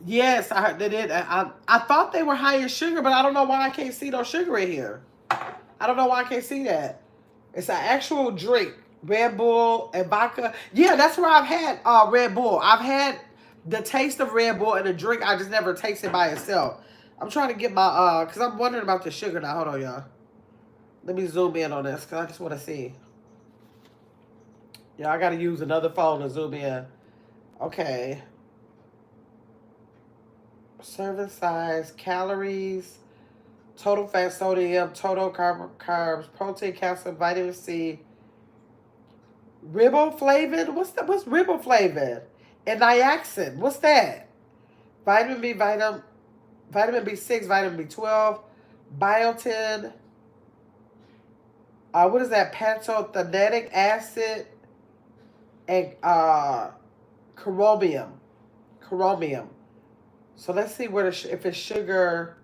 Yes, I heard they did. I thought they were high in sugar, but I don't know why I can't see no sugar in here. I don't know why I can't see that. It's an actual drink. Red Bull and vodka. Yeah, that's where I've had Red Bull. I've had the taste of Red Bull in a drink. I just never tasted by itself. I'm trying to get my, because I'm wondering about the sugar now. Hold on, y'all. Let me zoom in on this, because I just want to see. Yeah, I got to use another phone to zoom in. Okay. Serving size, calories, total fat, sodium, total carbs, protein, calcium, vitamin C, riboflavin. What's riboflavin? And niacin. What's that? Vitamin B, vitamin B6, vitamin B12, biotin. What is that? Pantothenic acid. and chromium. Chromium. So let's see where if it's sugar.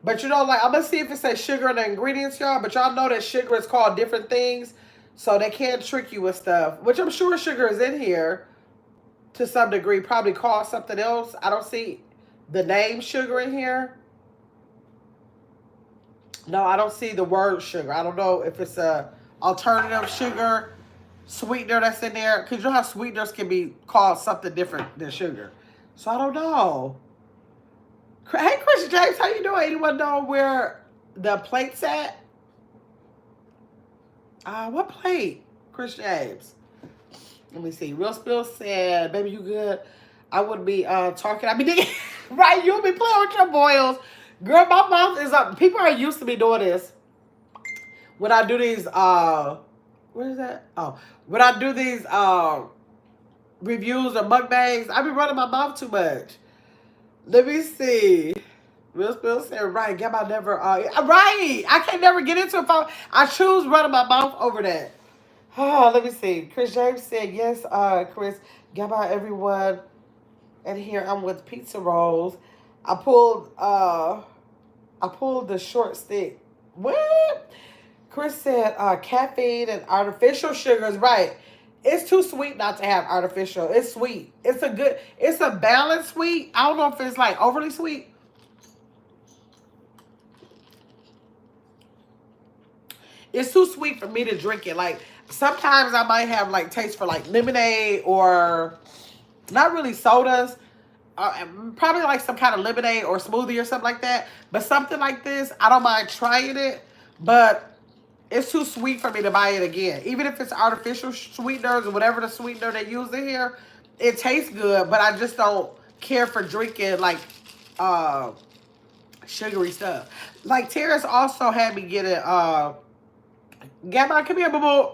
But you know, like I'm gonna see if it says sugar in the ingredients, y'all. But y'all know that sugar is called different things, so they can't trick you with stuff. Which I'm sure sugar is in here to some degree. Probably called something else. I don't see the name sugar in here. No, I don't see the word sugar. I don't know if it's a alternative sugar sweetener that's in there. Because you know how sweeteners can be called something different than sugar. So I don't know. Hey, Chris James, how you doing? Anyone know where the plate's at? What plate? Chris James. Let me see. Real Spill said, baby, you good? I would be talking. I be thinking, right, you'll be playing with your boils. Girl, my mouth is up. People are used to me doing this. When I do these, what is that? Oh, when I do these reviews or mukbangs, I be running my mouth too much. Let me see. Real Spill said, right, Gamma never, right. I can never get into it. I choose running my mouth over that. Oh, let me see. Chris James said, yes, Chris, Gamma, everyone. And here I'm with pizza rolls. I pulled the short stick. What? Chris said caffeine and artificial sugars. Right. It's too sweet not to have artificial. It's sweet. It's a balanced sweet. I don't know if it's like overly sweet. It's too sweet for me to drink it. Like sometimes I might have like taste for like lemonade or not really sodas. Probably like some kind of lemonade or smoothie or something like that. But something like this, I don't mind trying it. But it's too sweet for me to buy it again. Even if it's artificial sweeteners or whatever the sweetener they use in here, it tastes good. But I just don't care for drinking like sugary stuff. Like Terrace also had me get it. Gamma, come here, boo boo.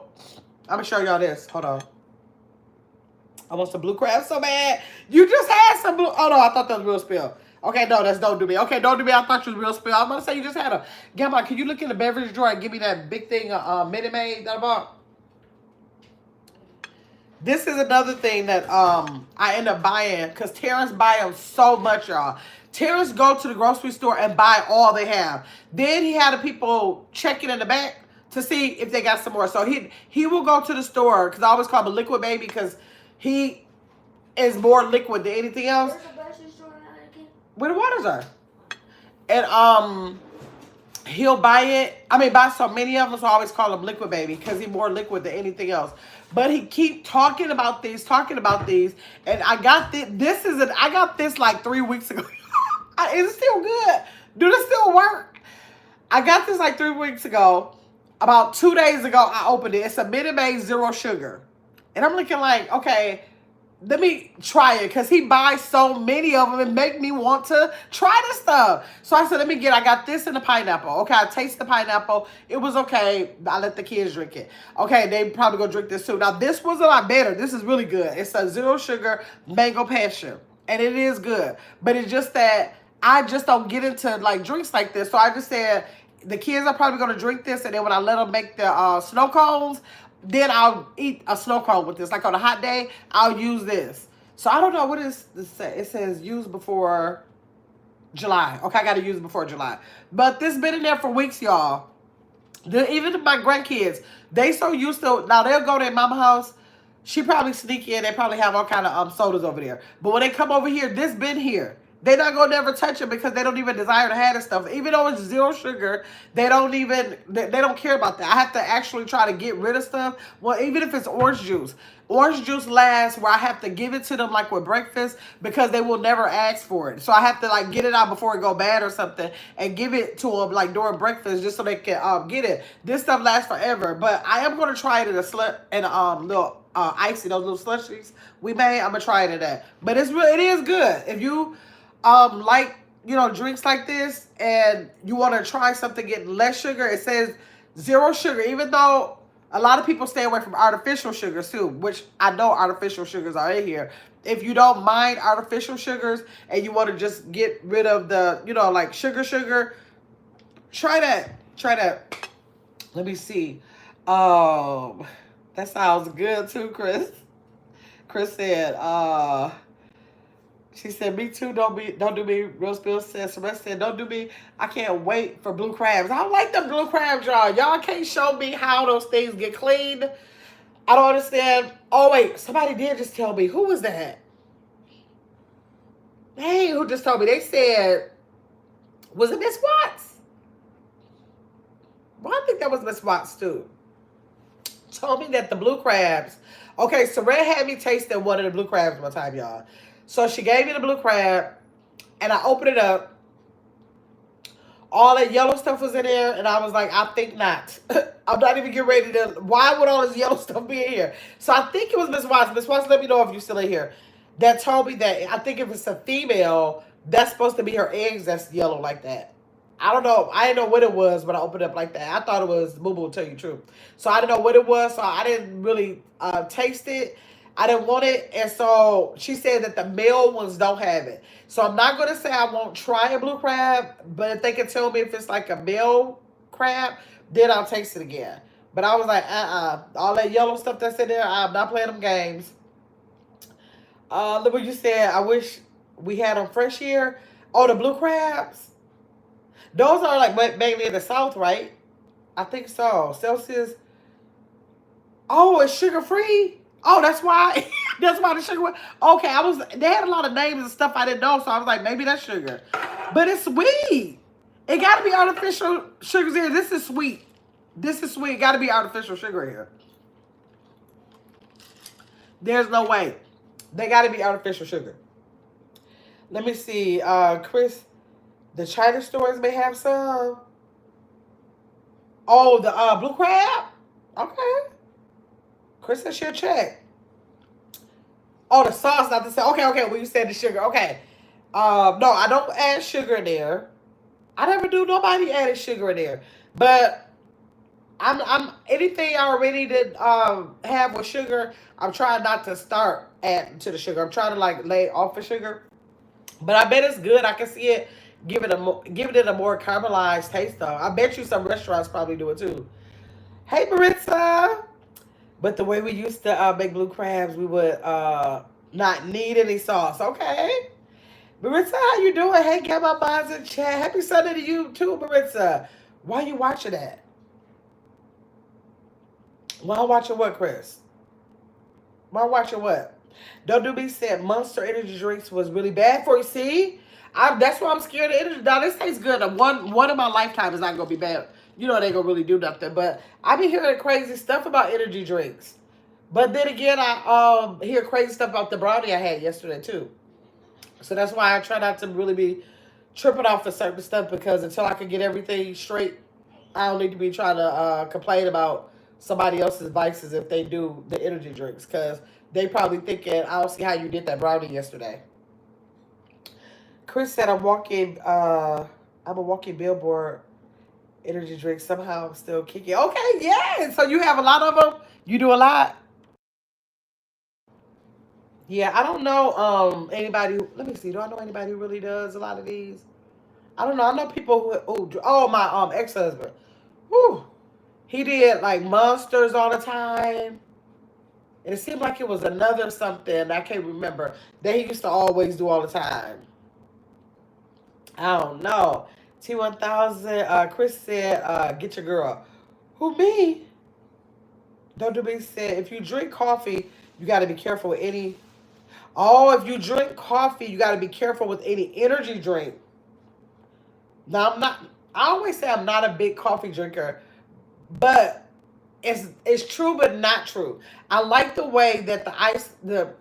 I'm gonna show y'all this. Hold on. I want some blue crab so bad. You just had some blue. Oh no, I thought that was Real Spill. Okay, no, that's Don't Do Me. Okay, Don't Do Me. I thought you was Real Spill. I was about to say you just had a. Gamma, can you look in the beverage drawer and give me that big thing of Minute Maid that I bought? This is another thing that I end up buying because Terrence buy them so much, y'all. Terrence go to the grocery store and buy all they have. Then he had the people checking in the back to see if they got some more. So he will go to the store because I always call him a liquid baby because he is more liquid than anything else. Where the waters are. And he'll buy it. I mean, buy so many of them, so I always call him liquid baby because he's more liquid than anything else. But he keep talking about these, and I got this. I got this like 3 weeks ago. Is it still good? Do this still work? I got this like 3 weeks ago. About 2 days ago, I opened it. It's a Minute Maid Zero Sugar. And I'm looking like, okay, let me try it. Because he buys so many of them and make me want to try this stuff. So I said, I got this in the pineapple. Okay, I taste the pineapple. It was okay. I let the kids drink it. Okay, they probably go drink this too. Now, this was a lot better. This is really good. It's a zero sugar mango passion. And it is good. But it's just that I just don't get into like drinks like this. So I just said, the kids are probably going to drink this. And then when I let them make the snow cones, then I'll eat a snow cone with this. Like on a hot day, I'll use this. So I don't know what is this say. It says use before July. Okay, I got to use it before July. But this been in there for weeks, y'all. Even my grandkids, they so used to, now they'll go to their mama house. She probably sneak in. They probably have all kind of sodas over there. But when they come over here, this been here. They're not going to never touch it because they don't even desire to have this stuff. Even though it's zero sugar, they don't care about that. I have to actually try to get rid of stuff. Well, even if it's orange juice. Orange juice lasts where I have to give it to them like with breakfast because they will never ask for it. So I have to like get it out before it go bad or something and give it to them like during breakfast just so they can get it. This stuff lasts forever. But I am going to try it in a little icy, those little slushies we made. I'm going to try it in that. But it is good. If you like, drinks like this and you want to try something getting less sugar, it says zero sugar, even though a lot of people stay away from artificial sugars too, which I know artificial sugars are in here. If you don't mind artificial sugars and you want to just get rid of the, like sugar, try that. Let me see. That sounds good too, Chris. Chris said, she said, me too, don't do me. Real Spill said, Celeste said, don't do me. I can't wait for blue crabs. I don't like them blue crabs, y'all. Y'all can't show me how those things get cleaned. I don't understand. Oh, wait, somebody did just tell me. Who was that? Hey, who just told me? They said, was it Miss Watts? Well, I think that was Miss Watts, too. Told me that the blue crabs. Okay, so Red had me tasting one of the blue crabs one time, y'all. So she gave me the blue crab, and I opened it up. All that yellow stuff was in there, and I was like, I think not. I'm not even getting ready to. Why would all this yellow stuff be in here? So I think it was Miss Watts. Miss Watts, let me know if you're still in here. That told me that I think if it's a female, that's supposed to be her eggs that's yellow like that. I don't know. I didn't know what it was when I opened it up like that. I thought it was Boo Boo, to tell you the truth. So I didn't know what it was, so I didn't really taste it. I didn't want it, and so she said that the male ones don't have it. So I'm not going to say I won't try a blue crab, but if they can tell me if it's like a male crab, then I'll taste it again. But I was like, all that yellow stuff that's in there, I'm not playing them games. Look what you said. I wish we had them fresh here. Oh, the blue crabs. Those are like mainly in the South, right? I think so. Celsius. Oh, it's sugar free. Oh, that's why. That's why the sugar was. Okay, they had a lot of names and stuff I didn't know, so I was like, maybe that's sugar. But it's sweet. It got to be artificial sugars here. This is sweet. This is sweet. It got to be artificial sugar here. There's no way. They got to be artificial sugar. Let me see. Chris, the China stores may have some. Oh, the blue crab? Okay. Chris said she'll check. Oh, the sauce, not the sauce. Okay. Well, you said the sugar. Okay. No, I don't add sugar in there. I never do. Nobody added sugar in there. But I'm anything I already did have with sugar, I'm trying not to start adding to the sugar. I'm trying to like lay off the sugar. But I bet it's good. I can see it giving it a more caramelized taste though. I bet you some restaurants probably do it too. Hey Maritza. But the way we used to make blue crabs, we would not need any sauce. Okay. Maritza, how you doing? Hey, get my minds in chat. Happy Sunday to you too, Maritza. Why are you watching that? Why watching what, Chris? Why watching what? Don't Do Me said Monster energy drinks was really bad for you. See? That's why I'm scared of energy. Now, this tastes good. One of my lifetime is not going to be bad. You know, they going to really do nothing. But I be hearing crazy stuff about energy drinks. But then again, I hear crazy stuff about the brownie I had yesterday, too. So that's why I try not to really be tripping off for certain stuff, because until I can get everything straight, I don't need to be trying to complain about somebody else's vices if they do the energy drinks, because they probably thinking, I don't see how you did that brownie yesterday. Chris said, I'm a walking billboard. Energy drink somehow I'm still kicking. Okay, yeah. So you have a lot of them. You do a lot. Yeah, I don't know anybody. Let me see. Do I know anybody who really does a lot of these? I don't know. I know people who. Oh, my ex-husband. Whew. He did like monsters all the time. And it seemed like it was another something I can't remember that he used to always do all the time. I don't know. T1000. Chris said, "Get your girl." Who, me? Don't Do Me said, if you drink coffee, you got to be careful with any. Oh, if you drink coffee, you got to be careful with any energy drink. Now, I'm not. I always say I'm not a big coffee drinker, but it's true, but not true. I like the way that the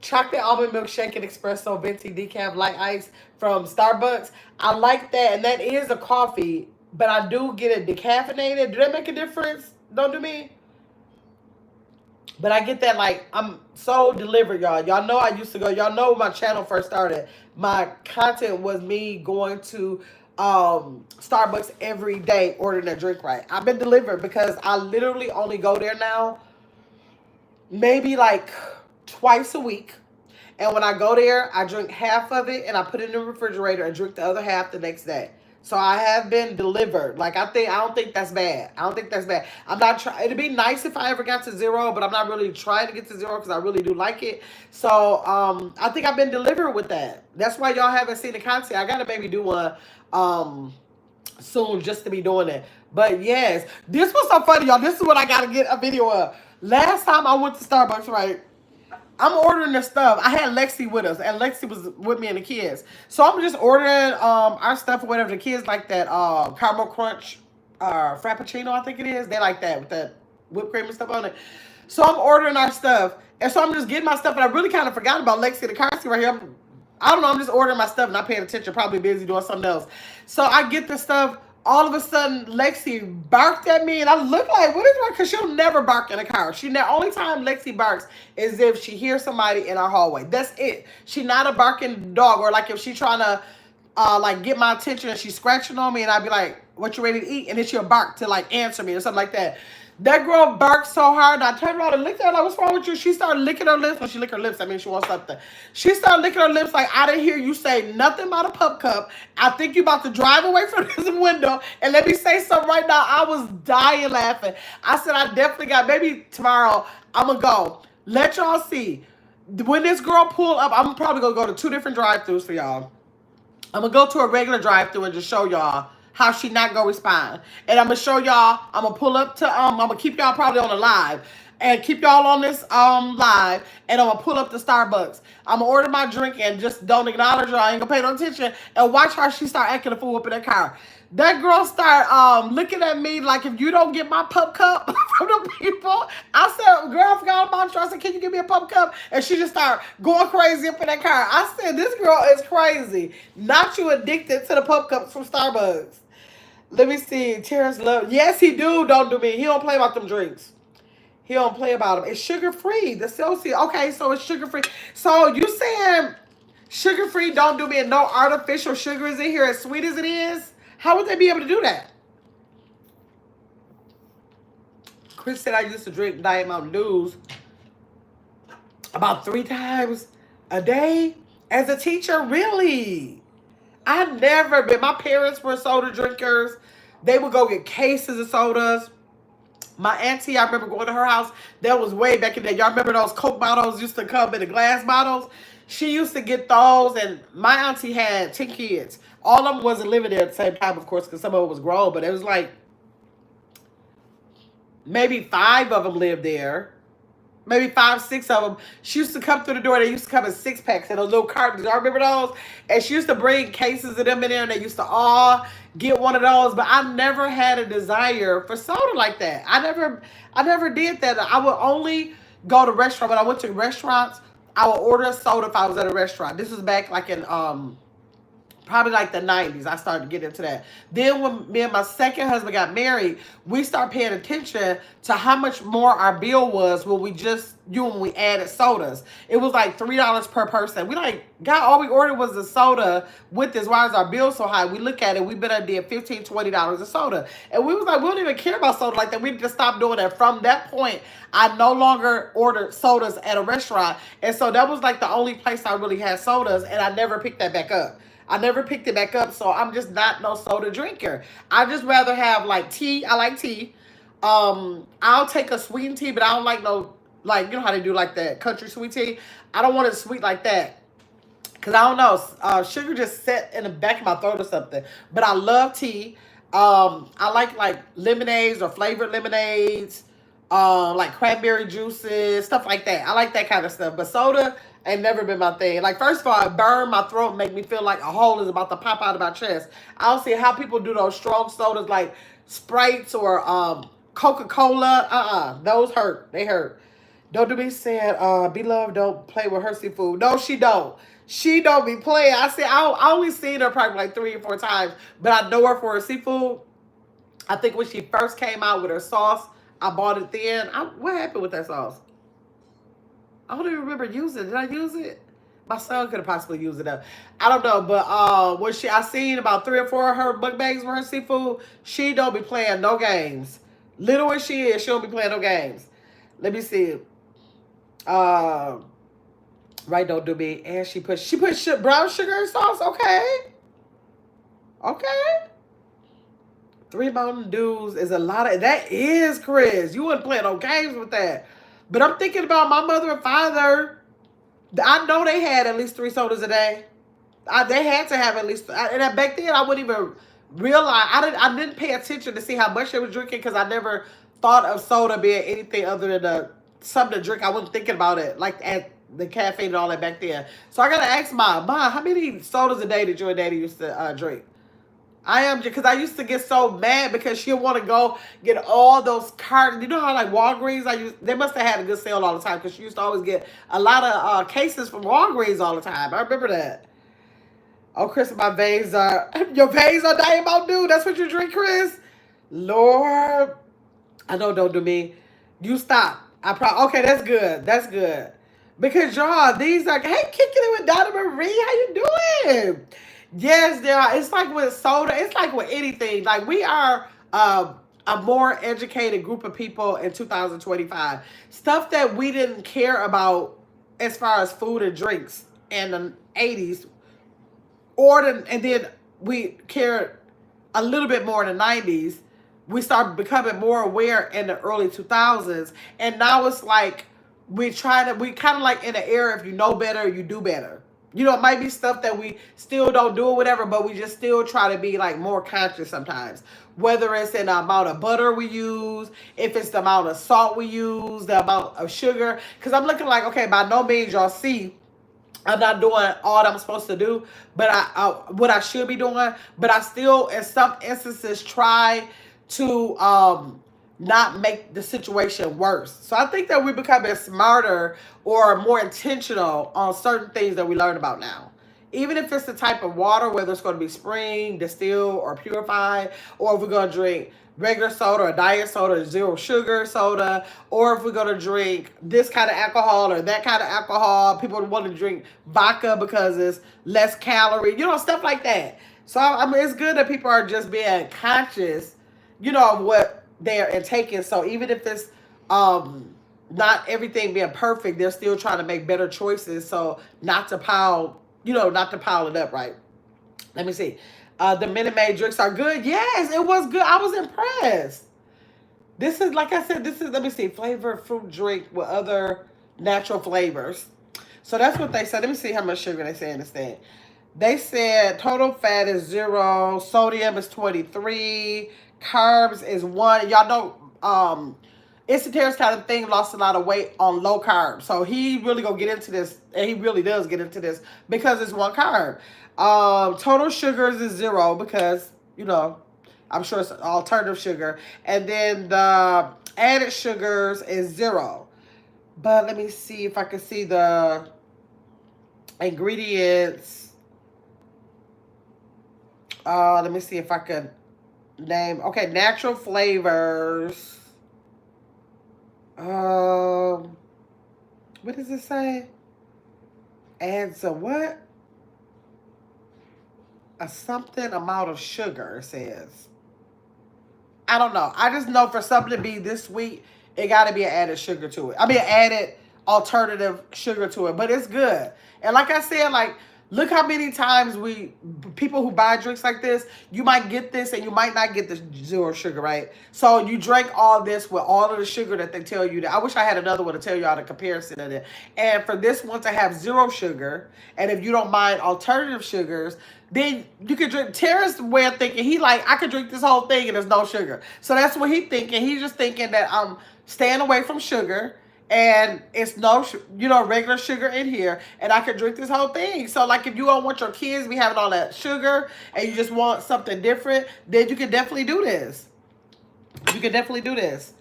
chocolate almond milkshake and espresso venti decaf light ice from Starbucks. I like that, and that is a coffee, but I do get it decaffeinated. Do that make a difference? Don't Do Me? But I get that, like, I'm so delivered, y'all. Y'all know I used to go. Y'all know when my channel first started, my content was me going to Starbucks every day ordering a drink right. I've been delivered because I literally only go there now maybe like twice a week. And when I go there, I drink half of it and I put it in the refrigerator and drink the other half the next day. So I have been delivered. Like I don't think that's bad. I don't think that's bad. I'm not trying. It'd be nice if I ever got to zero, but I'm not really trying to get to zero because I really do like it. So I think I've been delivered with that. That's why y'all haven't seen the content. I gotta maybe do one soon just to be doing it. But yes, this was so funny, y'all. This is what I gotta get a video of. Last time I went to Starbucks, right? I'm ordering the stuff. I had Lexi with us, and Lexi was with me and the kids. So I'm just ordering our stuff or whatever. The kids like that caramel crunch frappuccino, I think it is. They like that with that whipped cream and stuff on it. So I'm ordering our stuff, and so I'm just getting my stuff, and I really kind of forgot about Lexi in the car seat right here. I don't know. I'm just ordering my stuff, not paying attention. Probably busy doing something else. So I get the stuff. All of a sudden, Lexi barked at me, and I look like, what is wrong? Because she'll never bark in a car. The only time Lexi barks is if she hears somebody in our hallway. That's it. She not a barking dog, or like if she trying to like get my attention and she's scratching on me, and I'd be like, "What you ready to eat?" And then she'll bark to like answer me or something like that. That girl barked so hard, and I turned around and looked at her like, "What's wrong with you?" She started licking her lips. When she licked her lips, I mean she wants something. She started licking her lips like, "I didn't hear you say nothing about a pup cup. I think you about to drive away from this window." And let me say something right now. I was dying laughing. I said, I definitely got, maybe tomorrow I'm going to go. Let y'all see. When this girl pull up, I'm probably going to go to 2 different drive-thrus for y'all. I'm going to go to a regular drive-thru and just show y'all how she not going to respond. And I'm going to show y'all, I'm going to pull up to, I'm going to keep y'all probably on the live. And keep y'all on this live. And I'm going to pull up to Starbucks. I'm going to order my drink and just don't acknowledge her. I ain't going to pay no attention. And watch how she start acting a fool up in that car. That girl start looking at me like, if you don't get my pup cup from the people. I said, girl, I forgot about you. I said, can you give me a pup cup? And she just started going crazy up in that car. I said, this girl is crazy. Not you addicted to the pup cups from Starbucks. Let me see. Terrence love. Yes, he do. Don't do me. He don't play about them drinks. He don't play about them. It's sugar-free. The Celsius. Okay, so it's sugar-free. So you saying sugar-free, don't do me, and no artificial sugar is in here as sweet as it is? How would they be able to do that? Chris said I used to drink Diet Mountain Dews about 3 times a day as a teacher. Really? I never been. My parents were soda drinkers. They would go get cases of sodas. My auntie, I remember going to her house. That was way back in the day. Y'all remember those Coke bottles used to come in the glass bottles? She used to get those, and my auntie had 10 kids. All of them wasn't living there at the same time, of course, because some of it was grown, but it was like maybe 5 of them lived there. Maybe 5, 6 of them. She used to come through the door. They used to come in 6-packs in those little cartons. Y'all remember those? And she used to bring cases of them in there, and they used to all get one of those. But I never had a desire for soda like that. I never did that. I would only go to restaurants. When I went to restaurants, I would order a soda if I was at a restaurant. This was back like in probably like the 90s. I started to get into that. Then when me and my second husband got married, we started paying attention to how much more our bill was when we added sodas. It was like $3 per person. We like, God, all we ordered was a soda with this. Why is our bill so high? We look at it, we better did $15, $20 a soda. And we was like, we don't even care about soda like that. We just stopped doing that. From that point, I no longer ordered sodas at a restaurant. And so that was like the only place I really had sodas, and I never picked that back up. I never picked it back up, so I'm just not no soda drinker. I just rather have like tea. I like tea. I'll take a sweetened tea, but I don't like no, like, you know how they do like that country sweet tea? I don't want it sweet like that. Because I don't know, sugar just set in the back of my throat or something. But I love tea. I like lemonades or flavored lemonades, like cranberry juices, stuff like that. I like that kind of stuff. But soda ain't never been my thing. Like, first of all, it burn my throat, make me feel like a hole is about to pop out of my chest. I don't see how people do those strong sodas like Sprites or Coca-Cola. Those hurt. They hurt. Don't do me saying, Beloved don't play with her seafood. No, she don't. She don't be playing. I said, I only seen her probably like 3 or 4 times, but I know her for her seafood. I think when she first came out with her sauce, I bought it then. What happened with that sauce? I don't even remember using it. Did I use it? My son could have possibly used it up. I don't know, but when I seen about 3 or 4 of her mukbangs with her seafood, she don't be playing no games. Little as she is, she don't be playing no games. Let me see. Right, don't do me. And she put brown sugar in sauce. Okay. Okay. Three Mountain Dews is a lot of that is Chris. You wouldn't play no games with that. But I'm thinking about my mother and father. I know they had at least three sodas a day. They had to have at least, and back then I wouldn't even realize. I didn't pay attention to see how much they were drinking because I never thought of soda being anything other than something to drink. I wasn't thinking about it like at the caffeine and all that back then. So I gotta ask mom, how many sodas a day did you and daddy used to drink? I am because I used to get so mad because she'll want to go get all those cartons. You know how like Walgreens, they must have had a good sale all the time because she used to always get a lot of cases from Walgreens all the time. I remember that. Oh, Chris, my veins are your veins are dying out, dude. That's what you drink, Chris. Lord, I know, don't do me. You stop. Okay. That's good. That's good. Because y'all, these are hey, kicking it with Donna Marie. How you doing? Yes, there are. It's like with soda. It's like with anything. Like we are a more educated group of people in 2025. Stuff that we didn't care about as far as food and drinks in the 80s, and then we cared a little bit more in the 90s. We started becoming more aware in the early 2000s, and now it's like we kind of like in the era, if you know better, you do better. You know, it might be stuff that we still don't do or whatever, but we just still try to be like more conscious sometimes. Whether it's in the amount of butter we use, if it's the amount of salt we use, the amount of sugar. Because I'm looking like, okay, by no means y'all see I'm not doing all that I'm supposed to do, but what I should be doing. But I still, in some instances, try to not make the situation worse. So I think that we're becoming smarter or more intentional on certain things that we learn about now. Even if it's the type of water, whether it's going to be spring, distilled, or purified, or if we're going to drink regular soda or diet soda or zero sugar soda, or if we're going to drink this kind of alcohol or that kind of alcohol. People want to drink vodka because it's less calorie, stuff like that. So I mean, it's good that people are just being conscious, of what they're taking. So even if it's not everything being perfect, they're still trying to make better choices. So not to pile it up, right? Let me see. The Minute Maid drinks are good. Yes, it was good. I was impressed. This is, like I said, let me see, flavored fruit drink with other natural flavors. So that's what they said. Let me see how much sugar they say in this thing. They said total fat is 0, sodium is 23, carbs is 1. Y'all know, Esoteric's kind of thing lost a lot of weight on low carb. So he really gonna get into this, and he really does get into this because it's 1 carb. Total sugars is 0 because, I'm sure it's alternative sugar. And then the added sugars is 0. But let me see if I can see the ingredients. Let me see if I can name. Okay, natural flavors. What does it say? Adds a what? A something amount of sugar, it says. I don't know. I just know for something to be this sweet, it got to be an added sugar to it. I mean, added alternative sugar to it. But it's good. And like I said, look how many times people who buy drinks like this, you might get this and you might not get the 0 sugar, right? So you drink all this with all of the sugar that they tell you. I wish I had another one to tell you all the comparison of it. And for this one to have 0 sugar, and if you don't mind alternative sugars, then you could drink. Terrence's way of thinking, I could drink this whole thing and there's no sugar. So that's what he's thinking. He's just thinking that I'm staying away from sugar. And it's no, regular sugar in here, and I could drink this whole thing. So, if you don't want your kids to be having all that sugar, and you just want something different, then you can definitely do this. You can definitely do this.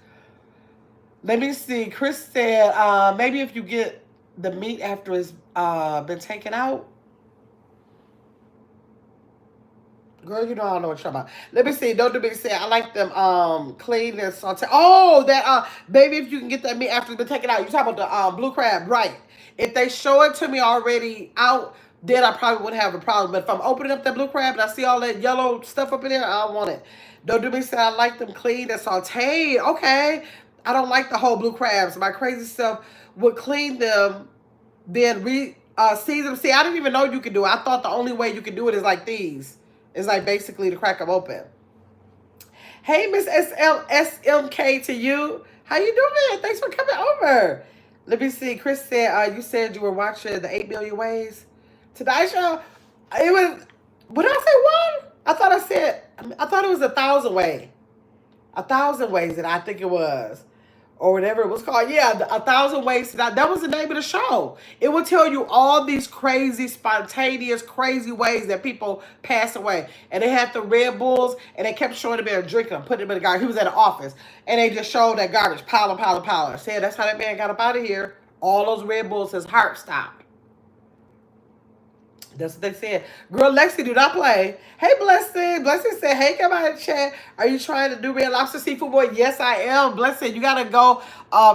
Let me see. Chris said, maybe if you get the meat after it's been taken out. Girl, I don't know what you're talking about. Let me see. Don't do me say I like them clean and saute. Oh, that maybe if you can get that meat after it's been taken out. You talking about the blue crab, right? If they show it to me already out, then I probably wouldn't have a problem. But if I'm opening up that blue crab and I see all that yellow stuff up in there, I don't want it. Don't do me say I like them clean and sauteed. Okay. I don't like the whole blue crabs. My crazy self would clean them, then season them. See, I didn't even know you could do it. I thought the only way you could do it is like these. It's like basically to crack them open. Hey, Miss SMK to you. How you doing? Thanks for coming over. Let me see. Chris said you said you were watching the 8 Million Ways Tonight Show. It was. What did I say? One? I thought I said. I thought it was 1,000 ways. 1,000 ways that I think it was, or whatever it was called. Yeah, 1,000 ways to die. That was the name of the show. It would tell you all these crazy, spontaneous, crazy ways that people pass away. And they had the Red Bulls, and they kept showing him there drinking them, putting him in the garbage. He was at the office, and they just showed that garbage, piling, piling, piling. Said that's how that man got up out of here. All those Red Bulls, his heart stopped. That's what they said. Girl, Lexi, do not play. Hey, Blessing. Blessing said, hey, come out and chat. Are you trying to do Red Lobster Seafood Boy? Yes, I am. Blessing, you got to go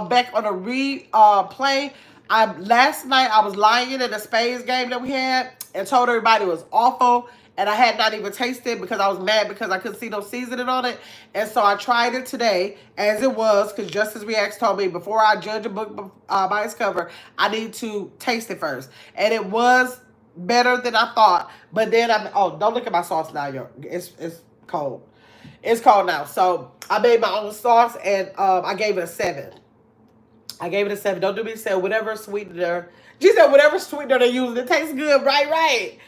back on a replay. Last night, I was lying in the Spades game that we had and told everybody it was awful. And I had not even tasted it because I was mad because I couldn't see no seasoning on it. And so I tried it today as it was because Justice Reacts told me before I judge a book by its cover, I need to taste it first. And it was better than I thought. But then don't look at my sauce now, yo. It's cold. It's cold now. So I made my own sauce and I gave it a 7. I gave it a 7. Don't do me say whatever sweetener. She said whatever sweetener they use, it tastes good. Right.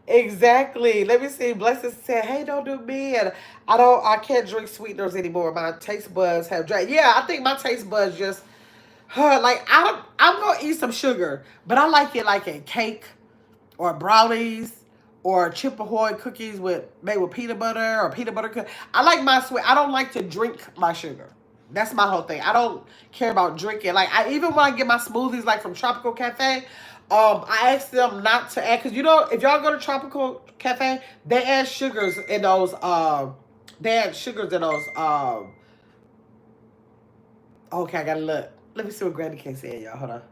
Exactly. Let me see. Blessing said, hey, don't do me. And I can't drink sweeteners anymore. My taste buds have drank. Yeah, I think my taste buds just like I'm gonna eat some sugar, but I like it like in cake or brownies or chip ahoy cookies made with peanut butter or peanut butter cookies. I like my sweet. I don't like to drink my sugar. That's my whole thing. I don't care about drinking. Like even when I get my smoothies like from Tropical Cafe, I ask them not to add because if y'all go to Tropical Cafe, they add sugars in those. They add sugars in those. Okay, I gotta look. Let me see what Granny K said, y'all. Hold on.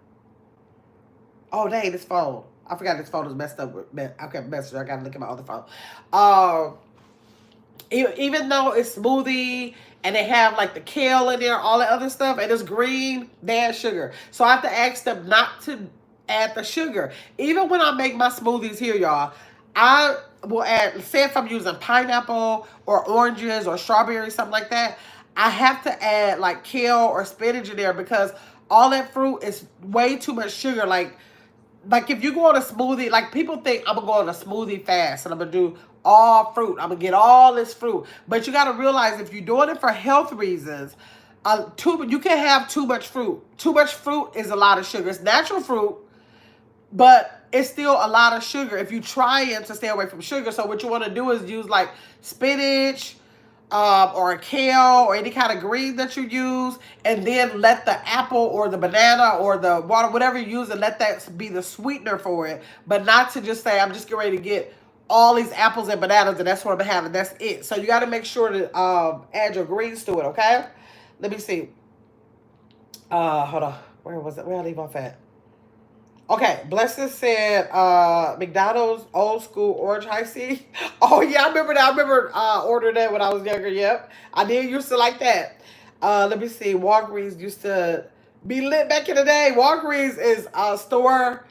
Oh, dang, this phone. I forgot this phone was messed up. Okay, messenger. I gotta look at my other phone. Even though it's smoothie and they have like the kale in there, all that other stuff, and it's green, they add sugar. So I have to ask them not to add the sugar. Even when I make my smoothies here, y'all, I will add, say if I'm using pineapple or oranges or strawberries, something like that, I have to add like kale or spinach in there because all that fruit is way too much sugar. Like if you go on a smoothie, like people think I'm gonna go on a smoothie fast and I'm gonna do all fruit. I'm gonna get all this fruit. But you gotta realize if you're doing it for health reasons, you can't have too much fruit. Too much fruit is a lot of sugar. It's natural fruit, but it's still a lot of sugar if you trying to stay away from sugar. So what you want to do is use like spinach, or a kale or any kind of green that you use, and then let the apple or the banana or the water, whatever you use, and let that be the sweetener for it. But not to just say, I'm just getting ready to get all these apples and bananas and that's what I'm having. That's it. So you got to make sure to add your greens to it, okay? Let me see. Hold on. Where was it? Where I leave off at? Okay, Blessing said McDonald's old school orange high C. Oh yeah, I remember that. I remember ordering that when I was younger. Yep, I did used to like that. Let me see. Walgreens used to be lit back in the day. Walgreens is a store.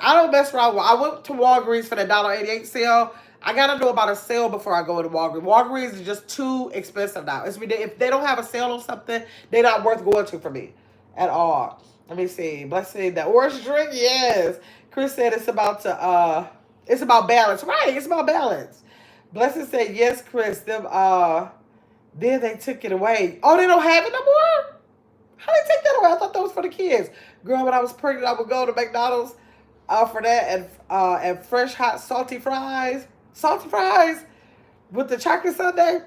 I don't mess around. I went to Walgreens for the $1.88 sale. I gotta know about a sale before I go to Walgreens. Walgreens is just too expensive now. If they don't have a sale on something, they're not worth going to for me at all. Let me see. Blessing, the orange drink, yes. Chris said it's about balance. Right, it's about balance. Blessing said, yes, Chris. Then they took it away. Oh, they don't have it no more? How they take that away? I thought that was for the kids. Girl, when I was pregnant, I would go to McDonald's for that and fresh hot salty fries. Salty fries with the chocolate sundae.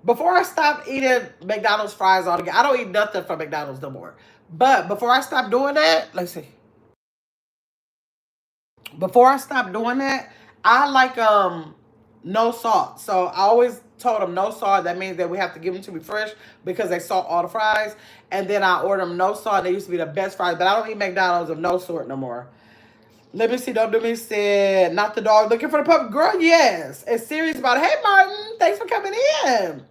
Before I stopped eating McDonald's fries altogether, I don't eat nothing from McDonald's no more. But before I stopped doing that, let's see. Before I stopped doing that, I like no salt. So I always told them no salt. That means that we have to give them to me fresh because they salt all the fries. And then I order them no salt. They used to be the best fries, but I don't eat McDonald's of no salt no more. Let me see. Don't do me said, not the dog looking for the pup. Girl, yes. It's serious about it. Hey, Martin. Thanks for coming in.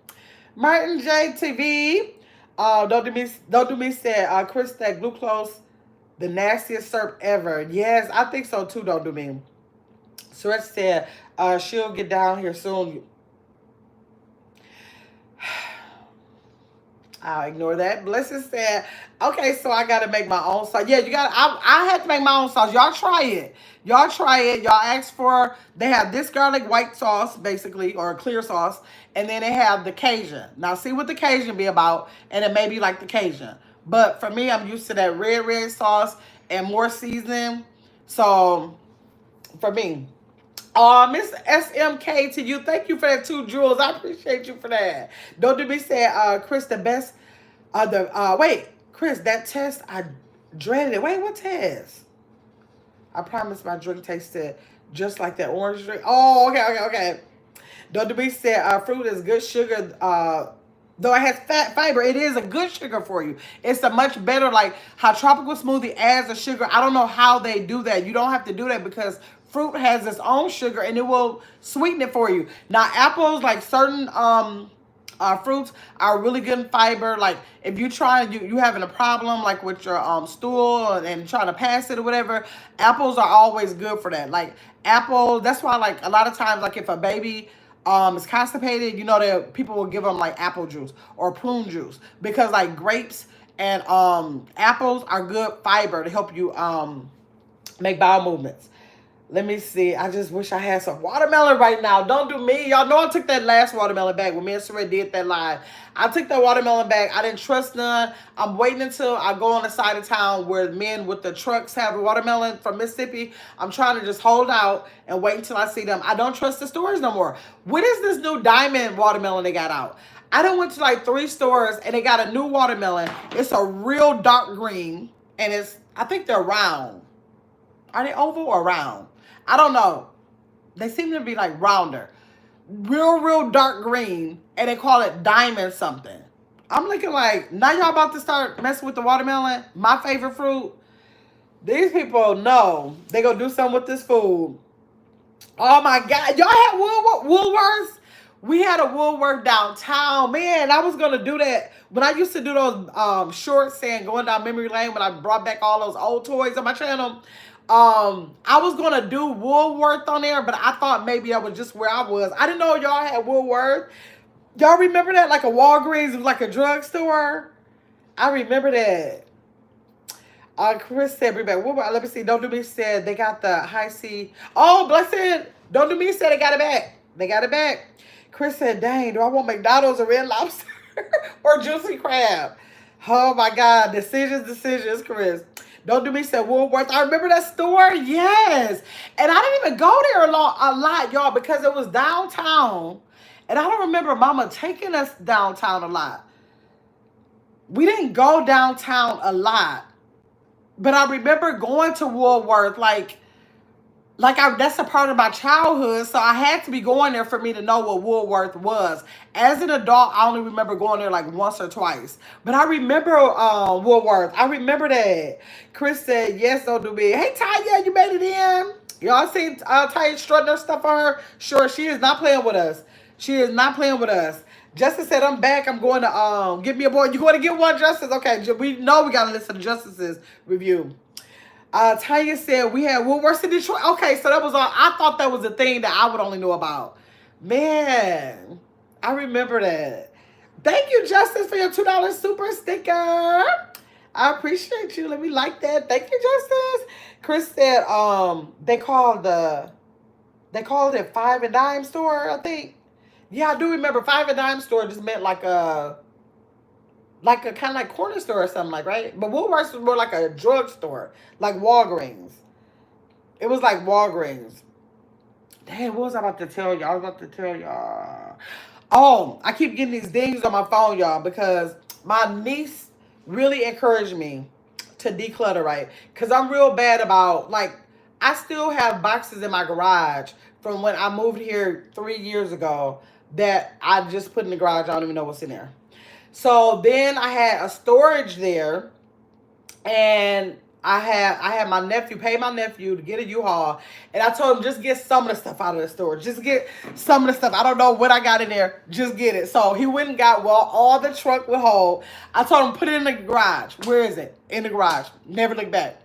Martin JTV. Don't do me said, Chris, that glucose, the nastiest syrup ever. Yes, I think so too, don't do me. Suresh said, she'll get down here soon. I'll ignore that. Blessed said, okay, so I gotta make my own sauce. Yeah, you gotta I had to make my own sauce. Y'all try it. Y'all try it. Y'all ask for they have this garlic white sauce, basically, or a clear sauce, and then they have the Cajun. Now see what the Cajun be about, and it may be like the Cajun. But for me, I'm used to that red sauce and more seasoning. So for me. Miss SMK to you. Thank you for that too, Jules. I appreciate you for that. Don't do me say, Chris, the best. Wait, Chris, that test I dreaded it. Wait, what test? I promise my drink tasted just like that orange drink. Oh, okay. Don't do me say, fruit is good sugar. Though it has fat fiber, it is a good sugar for you. It's a much better, like how tropical smoothie adds a sugar. I don't know how they do that. You don't have to do that because fruit has its own sugar and it will sweeten it for you. Now, apples, like certain fruits, are really good in fiber. Like if you try, you having a problem like with your stool and trying to pass it or whatever, apples are always good for that. Like apples, that's why like a lot of times, like if a baby is constipated, you know that people will give them like apple juice or prune juice because like grapes and apples are good fiber to help you make bowel movements. Let me see. I just wish I had some watermelon right now. Don't do me. Y'all know I took that last watermelon back when me and Saray did that live. I took that watermelon back. I didn't trust none. I'm waiting until I go on the side of town where men with the trucks have a watermelon from Mississippi. I'm trying to just hold out and wait until I see them. I don't trust the stores no more. What is this new diamond watermelon they got out? I done went to like 3 stores and they got a new watermelon. It's a real dark green and I think they're round. Are they oval or round? I don't know. They seem to be like rounder. Real dark green. And they call it diamond something. I'm looking like, now y'all about to start messing with the watermelon? My favorite fruit. These people know they gonna do something with this food. Oh my God. Y'all had Woolworths? We had a Woolworth downtown. Man, I was gonna do that. When I used to do those shorts and going down memory lane when I brought back all those old toys on my channel. I was gonna do Woolworth on there, but I thought maybe that was just where I was. I didn't know y'all had Woolworth. Y'all remember that? Like a Walgreens, was like a drugstore. I remember that. Chris said, bring back Woolworth. Let me see. Don't do me said they got the high C. Oh, blessed. Don't do me said they got it back. They got it back. Chris said, dang, do I want McDonald's or Red Lobster or Juicy Crab? Oh my God. Decisions, Chris. Don't do me said Woolworth. I remember that store. Yes. And I didn't even go there a lot, y'all, because it was downtown. And I don't remember Mama taking us downtown a lot. We didn't go downtown a lot. But I remember going to Woolworth that's a part of my childhood, so I had to be going there for me to know what Woolworth was. As an adult, I only remember going there like once or twice. But I remember Woolworth. I remember that. Chris said, yes, don't do me. Hey, Tanya, you made it in. Y'all seen Tanya strutting her stuff on her? Sure, she is not playing with us. She is not playing with us. Justice said, I'm back. I'm going to give me a boy. You going to get one, Justice? Okay, we know we got to listen to Justice's review. Tanya said we had Woolworths in Detroit. Okay, so that was all. I thought that was a thing that I would only know about. Man, I remember that. Thank you, Justice, for your $2 super sticker. I appreciate you. Let me like that. Thank you, Justice. Chris said they called it Five and Dime store, I think. Yeah, I do remember Five and Dime store just meant like a kind of like corner store or something like, right? But Woolworths was more like a drugstore, like Walgreens. It was like Walgreens. Damn, what was I about to tell y'all? I was about to tell y'all. Oh, I keep getting these dings on my phone, y'all, because my niece really encouraged me to declutter, right? Because I'm real bad about, like, I still have boxes in my garage from when I moved here 3 years ago that I just put in the garage. I don't even know what's in there. So then I had a storage there, and I had my nephew, pay my nephew to get a U-Haul, and I told him just get some of the stuff out of the storage. Just get some of the stuff. I don't know what I got in there. Just get it. So he went and got all the truck would hold. I told him put it in the garage. Where is it? In the garage. Never look back.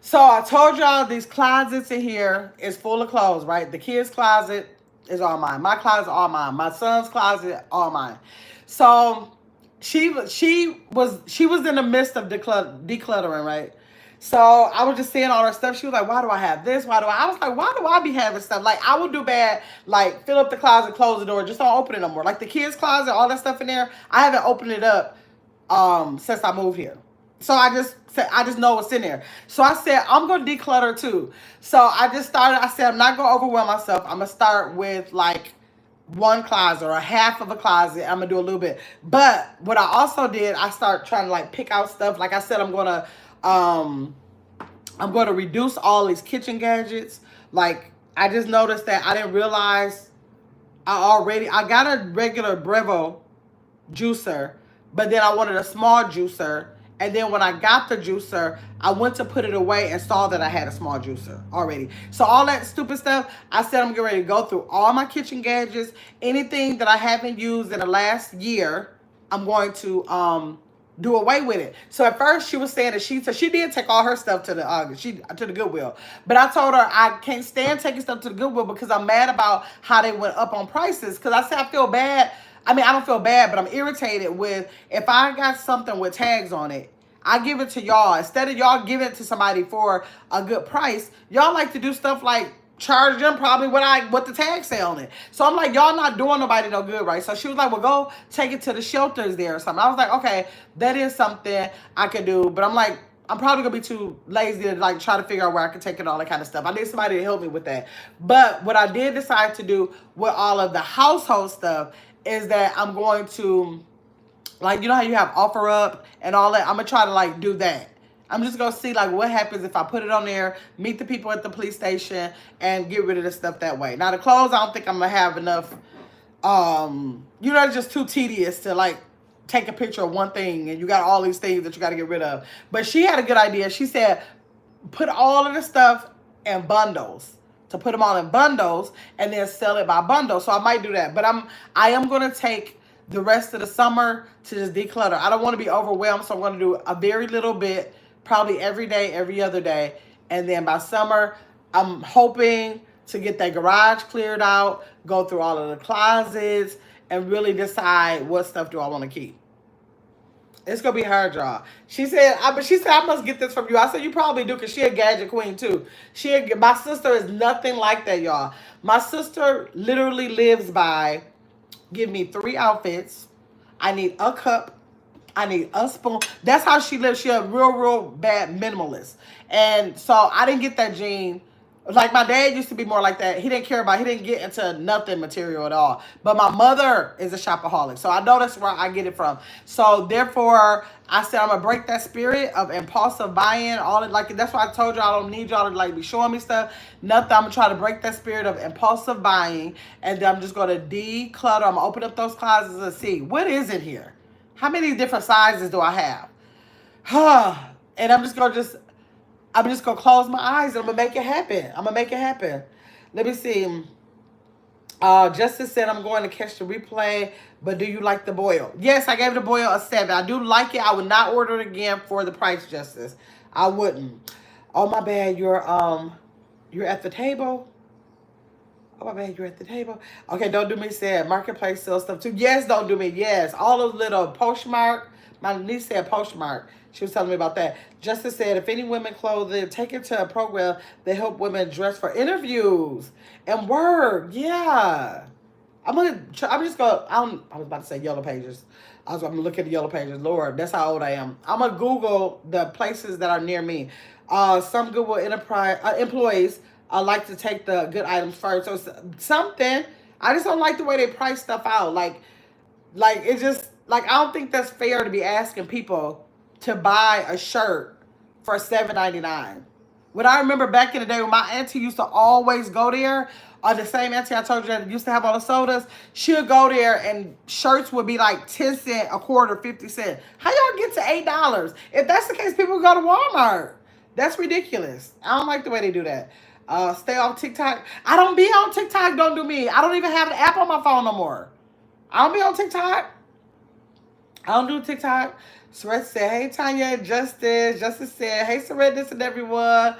So I told y'all these closets in here is full of clothes, right? The kids' closet is all mine. My closet all mine. My son's closet all mine. So she was in the midst of decluttering, right? So I was just seeing all her stuff. She was like, "Why do I have this? Why do I?" I was like, "Why do I be having stuff?" Like I would do bad, like fill up the closet, close the door, just don't open it no more. Like the kids' closet, all that stuff in there, I haven't opened it up since I moved here. So I just said I just know what's in there. So I said I'm gonna declutter too. So I just started. I said I'm not gonna overwhelm myself. I'm gonna start with like one closet or a half of a closet. I'm gonna do a little bit. But what I also did, I start trying to like pick out stuff. Like I said, um I'm gonna reduce all these kitchen gadgets. Like I just noticed that I didn't realize I got a regular Brevo juicer, but then I wanted a small juicer. And then when I got the juicer, I went to put it away and saw that I had a small juicer already. So all that stupid stuff, I said I'm getting ready to go through all my kitchen gadgets. Anything that I haven't used in the last year, I'm going to do away with it. So at first she was saying that she did take all her stuff to the Goodwill. But I told her I can't stand taking stuff to the Goodwill because I'm mad about how they went up on prices. Because I said I feel bad. I mean, I don't feel bad, but I'm irritated with if I got something with tags on it, I give it to y'all. Instead of y'all giving it to somebody for a good price, y'all like to do stuff like charge them probably what the tag say on it. So I'm like, y'all not doing nobody no good, right? So she was like, well, go take it to the shelters there or something. I was like, okay, that is something I could do. But I'm like, I'm probably gonna be too lazy to like try to figure out where I can take it, all that kind of stuff. I need somebody to help me with that. But what I did decide to do with all of the household stuff is that I'm going to, like, you know how you have OfferUp and all that? I'm going to try to, like, do that. I'm just going to see, like, what happens if I put it on there, meet the people at the police station, and get rid of the stuff that way. Now, the clothes, I don't think I'm going to have enough, it's just too tedious to, like, take a picture of one thing, and you got all these things that you got to get rid of. But she had a good idea. She said, put all of the stuff in bundles. To put them all in bundles, and then sell it by bundle. So I might do that. But I am going to take the rest of the summer to just declutter. I don't want to be overwhelmed, so I'm going to do a very little bit, probably every day, every other day. And then by summer, I'm hoping to get that garage cleared out, go through all of the closets, and really decide what stuff do I want to keep. It's going to be her job. She said, I must get this from you. I said, you probably do, because she a gadget queen, too. My sister is nothing like that, y'all. My sister literally lives by, give me 3 outfits. I need a cup. I need a spoon. That's how she lives. She a real bad minimalist. And so I didn't get that gene. Like my dad used to be more like that. He didn't get into nothing material at all. But my mother is a shopaholic. So I know that's where I get it from. So therefore, I said I'm going to break that spirit of impulsive buying. All it, like, that's why I told y'all I don't need y'all to like be showing me stuff. Nothing. I'm going to try to break that spirit of impulsive buying. And then I'm just going to declutter. I'm going to open up those closets and see what is in here. How many different sizes do I have? And I'm just going to close my eyes and I'm going to make it happen. Let me see. Justice said I'm going to catch the replay, but do you like the boil? Yes, I gave the boil a 7. I do like it. I would not order it again for the price, Justice. I wouldn't. Oh, my bad. You're at the table. Oh, my bad. You're at the table. Okay, Don't Do Me said Marketplace sells stuff too. Yes, Don't Do Me. Yes. All those little Postmark. My niece said Postmark. She was telling me about that. Justice said, if any women clothing, take it to a program that help women dress for interviews and work. Yeah. I was about to say Yellow Pages. I'm going to look at the Yellow Pages. Lord, that's how old I am. I'm going to Google the places that are near me. Some Goodwill employees like to take the good items first. So something, I just don't like the way they price stuff out. Like it's just, like, I don't think that's fair to be asking people to buy a shirt for $7.99. When I remember back in the day when my auntie used to always go there, or the same auntie I told you that used to have all the sodas, she would go there and shirts would be like 10 cents, a quarter, 50 cents. How y'all get to $8? If that's the case, people go to Walmart. That's ridiculous. I don't like the way they do that. Stay off TikTok. I don't be on TikTok, Don't Do Me. I don't even have an app on my phone no more. I don't be on TikTok. I don't do TikTok. Saret said, hey, Tanya, Justice. Justice said, hey, Saret, this and everyone.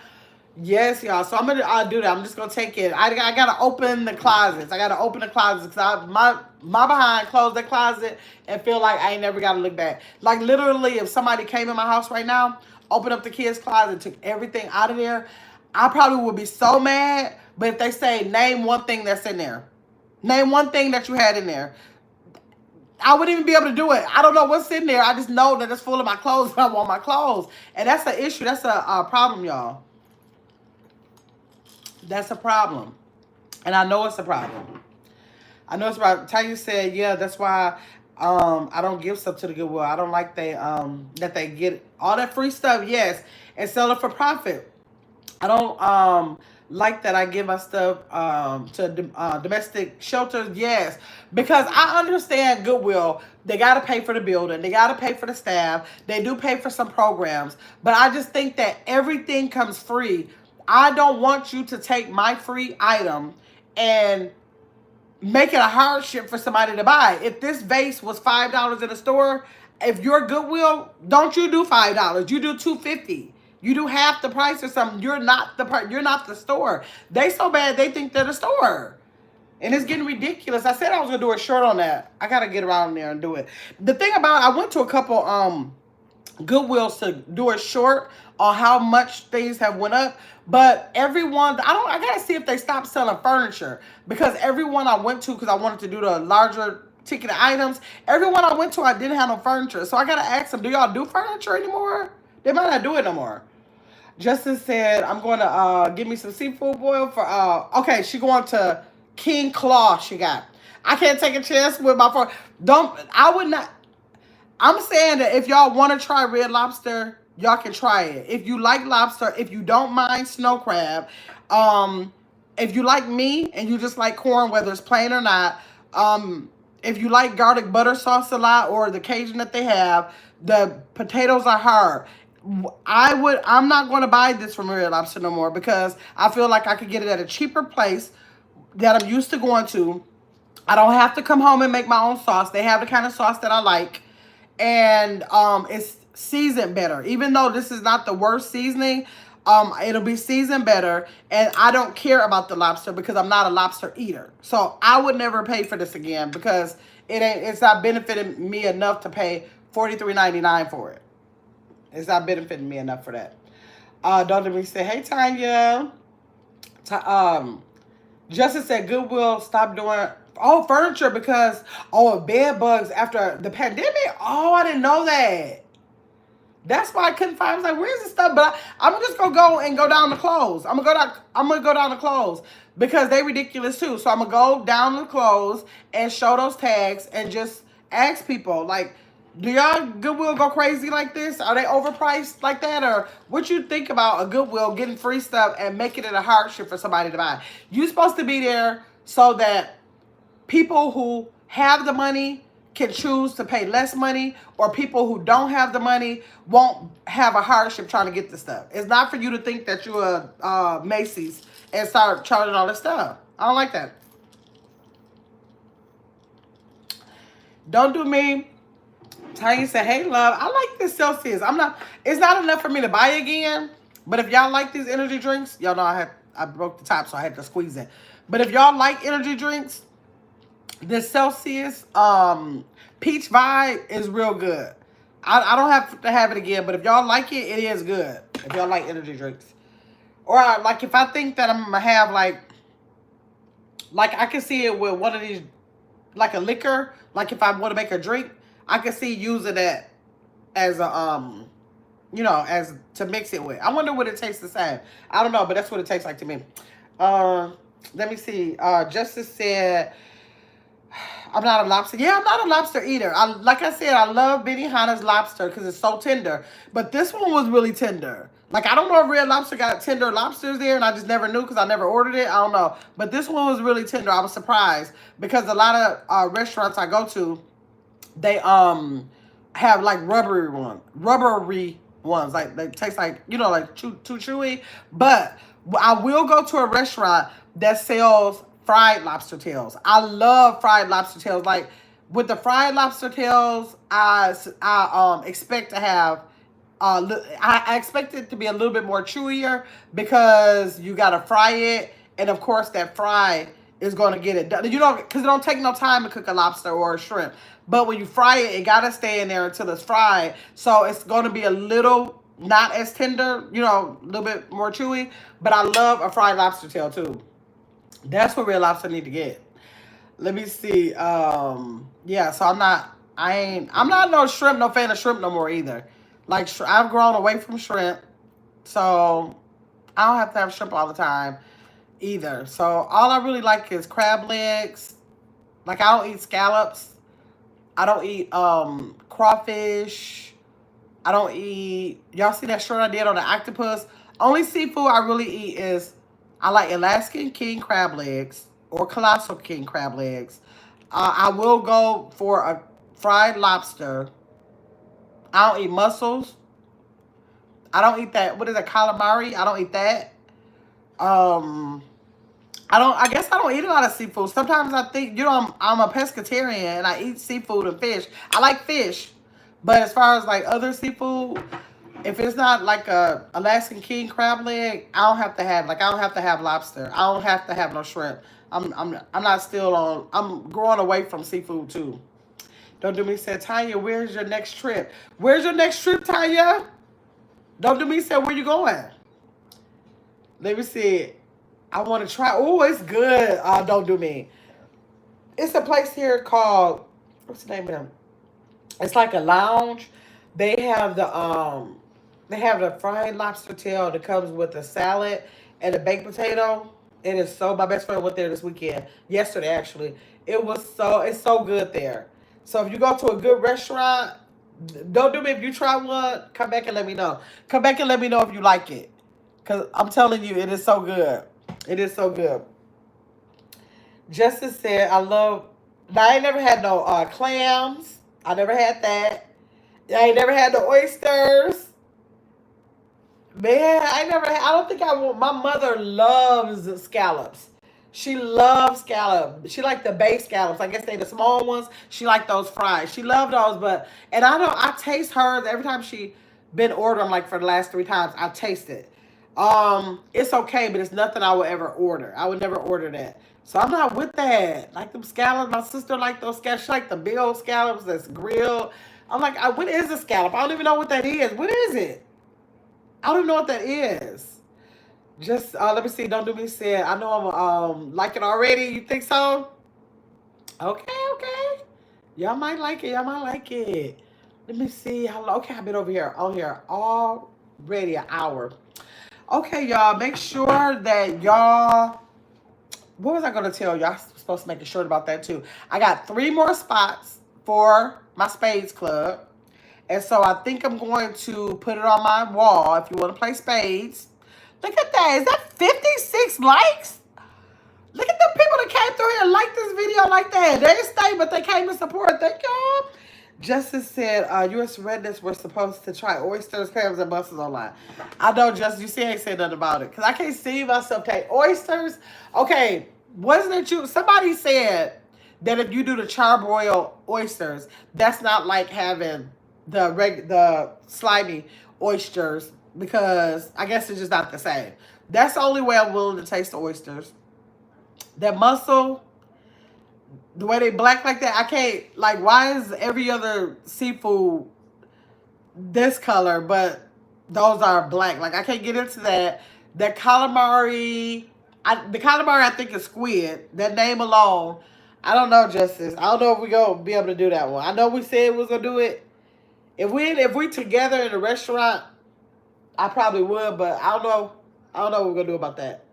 Yes, y'all. So I'll do that. I'm just going to take it. I got to open the closets. Because my behind close the closet and feel like I ain't never got to look back. Like literally, if somebody came in my house right now, opened up the kids' closet, took everything out of there, I probably would be so mad. But if they say, name one thing that's in there, name one thing that you had in there, I wouldn't even be able to do it. I don't know what's in there. I just know that it's full of my clothes and I want my clothes. And that's an issue. That's a problem, y'all. That's a problem. And I know it's a problem. I know it's about Tanya said, yeah, that's why I don't give stuff to the Goodwill. I don't like that they get all that free stuff, yes, and sell it for profit. I don't like that I give my stuff to domestic shelters, yes, because I understand Goodwill. They got to pay for the building. They got to pay for the staff. They do pay for some programs. But I just think that everything comes free. I don't want you to take my free item and make it a hardship for somebody to buy. If this vase was $5 in the store, if you're Goodwill, don't you do $5. You do $2.50. You do half the price or something. You're not the store. They so bad they think they're the store. And it's getting ridiculous. I said I was gonna do a short on that. I gotta get around there and do it. The thing about I went to a couple Goodwills to do a short on how much things have went up, but everyone I gotta see if they stopped selling furniture, because everyone I went to, because I wanted to do the larger ticket items, everyone I went to, I didn't have no furniture. So I gotta ask them, do y'all do furniture anymore? They might not do it no more. Justin said, I'm going to give me some seafood boil for, okay, she going to King Claw she got. I can't take a chance with my phone. I would not, I'm saying that if y'all want to try Red Lobster, y'all can try it. If you like lobster, if you don't mind snow crab, if you like me and you just like corn, whether it's plain or not, if you like garlic butter sauce a lot or the Cajun that they have, the potatoes are hard. I'm not going to buy this from Red Lobster no more, because I feel like I could get it at a cheaper place that I'm used to going to. I don't have to come home and make my own sauce. They have the kind of sauce that I like. And it's seasoned better. Even though this is not the worst seasoning, it'll be seasoned better. And I don't care about the lobster because I'm not a lobster eater. So I would never pay for this again, because it's not benefiting me enough to pay $43.99 for it. It's not benefiting me enough for that. Dr. B said, hey, Tanya. Justin said, Goodwill stop doing, furniture because, bed bugs after the pandemic. Oh, I didn't know that. That's why I couldn't find. I was like, where's this stuff? But I'm just going to go down the clothes. I'm going to go down the clothes because they ridiculous too. So I'm going to go down the clothes and show those tags and just ask people, like, do y'all Goodwill go crazy like this? Are they overpriced like that? Or what you think about a Goodwill getting free stuff and making it a hardship for somebody to buy? You're supposed to be there so that people who have the money can choose to pay less money, or people who don't have the money won't have a hardship trying to get the stuff. It's not for you to think that you're a Macy's and start charging all this stuff. I don't like that. Don't do me. Tanya said, hey, love, I like this Celsius. It's not enough for me to buy again. But if y'all like these energy drinks, y'all know I broke the top, so I had to squeeze it. But if y'all like energy drinks, this Celsius Peach Vibe is real good. I don't have to have it again, but if y'all like it, it is good. If y'all like energy drinks. Or like if I think that I'm going to have like I can see it with one of these, like a liquor, like if I want to make a drink, I can see using that as a, as to mix it with. I wonder what it tastes the same. I don't know, but that's what it tastes like to me. Let me see. Justice said, I'm not a lobster. Yeah, I'm not a lobster eater. Like I said, I love Benihana's lobster because it's so tender. But this one was really tender. Like, I don't know if Red Lobster got tender lobsters there, and I just never knew because I never ordered it. I don't know. But this one was really tender. I was surprised because a lot of restaurants I go to, they have like rubbery ones. Like they taste like, like too chewy. But I will go to a restaurant that sells fried lobster tails. I love fried lobster tails. Like with the fried lobster tails, I expect to have I expect it to be a little bit more chewier because you gotta fry it, and of course that fry is going to get it done. You know, because it don't take no time to cook a lobster or a shrimp. But when you fry it, it got to stay in there until it's fried. So it's going to be a little not as tender, you know, a little bit more chewy. But I love a fried lobster tail too. That's what Red Lobster need to get. Let me see. Yeah, so I'm not no shrimp, no fan of shrimp no more either. Like, I've grown away from shrimp. So I don't have to have shrimp all the time either. So all I really like is crab legs. Like, I don't eat scallops. I don't eat crawfish. I don't eat. Y'all see that shirt I did on the octopus? Only seafood I really eat is I like Alaskan king crab legs or colossal king crab legs. I will go for a fried lobster. I don't eat mussels. I don't eat that. What is it, calamari? I don't eat that. Um, I guess I don't eat a lot of seafood. Sometimes I think, you know, I'm a pescatarian and I eat seafood and fish. I like fish. But as far as like other seafood, if it's not like a Alaskan king crab leg, I don't have to have lobster. I don't have to have no shrimp. I'm not still on. I'm growing away from seafood too. Don't do me said, Tanya, where's your next trip? Where's your next trip, Tanya? Don't do me said, where you going? Let me see. I want to try. Oh, it's good. Don't do me. It's a place here called, what's the name of them? It's like a lounge. They have the fried lobster tail that comes with a salad and a baked potato. It is so, my best friend went there this weekend. Yesterday actually. It's so good there. So if you go to a good restaurant, don't do me if you try one, come back and let me know. Come back and let me know if you like it. Cause I'm telling you, it is so good. It is so good. Justice said, I love, now I ain't never had no clams. I never had that. I ain't never had the oysters. Man, I don't think I will. My mother loves scallops. She loves scallops. She like the bay scallops. I guess they the small ones. She like those fried. She loved those, and I taste hers every time she been ordering like for the last 3 times. I taste it. It's okay, but it's nothing I would ever order. I would never order that. So I'm not with that. Like them scallops, my sister like those scallops. She like the big old scallops that's grilled. I'm like, what is a scallop? I don't even know what that is. What is it? I don't even know what that is. Just let me see. Don't do me said. I know I'm like it already. You think so? Okay, okay. Y'all might like it. Y'all might like it. Let me see how long. Okay, I've been over here on here already an hour. Okay, y'all. Make sure that y'all. What was I gonna tell you? I was supposed to make a shirt about that too. I got 3 more spots for my Spades Club. And so I think I'm going to put it on my wall if you want to play spades. Look at that. Is that 56 likes? Look at the people that came through here and liked this video like that. They didn't stay, but they came to support. Thank y'all. Justice said, U.S. Redness were supposed to try oysters, clams, and mussels online. I know, Justice. You see, I ain't said nothing about it. Because I can't see myself take oysters. Okay, wasn't it you? Somebody said that if you do the charbroil oysters, that's not like having the slimy oysters, because I guess it's just not the same. That's the only way I'm willing to taste the oysters. That mussel, the way they black like that, I can't, like, why is every other seafood this color, but those are black? Like, I can't get into that. That calamari, the calamari I think is squid. That name alone, I don't know, Justice. I don't know if we're going to be able to do that one. I know we said we was going to do it. If we together in a restaurant, I probably would, but I don't know. I don't know what we're gonna do about that.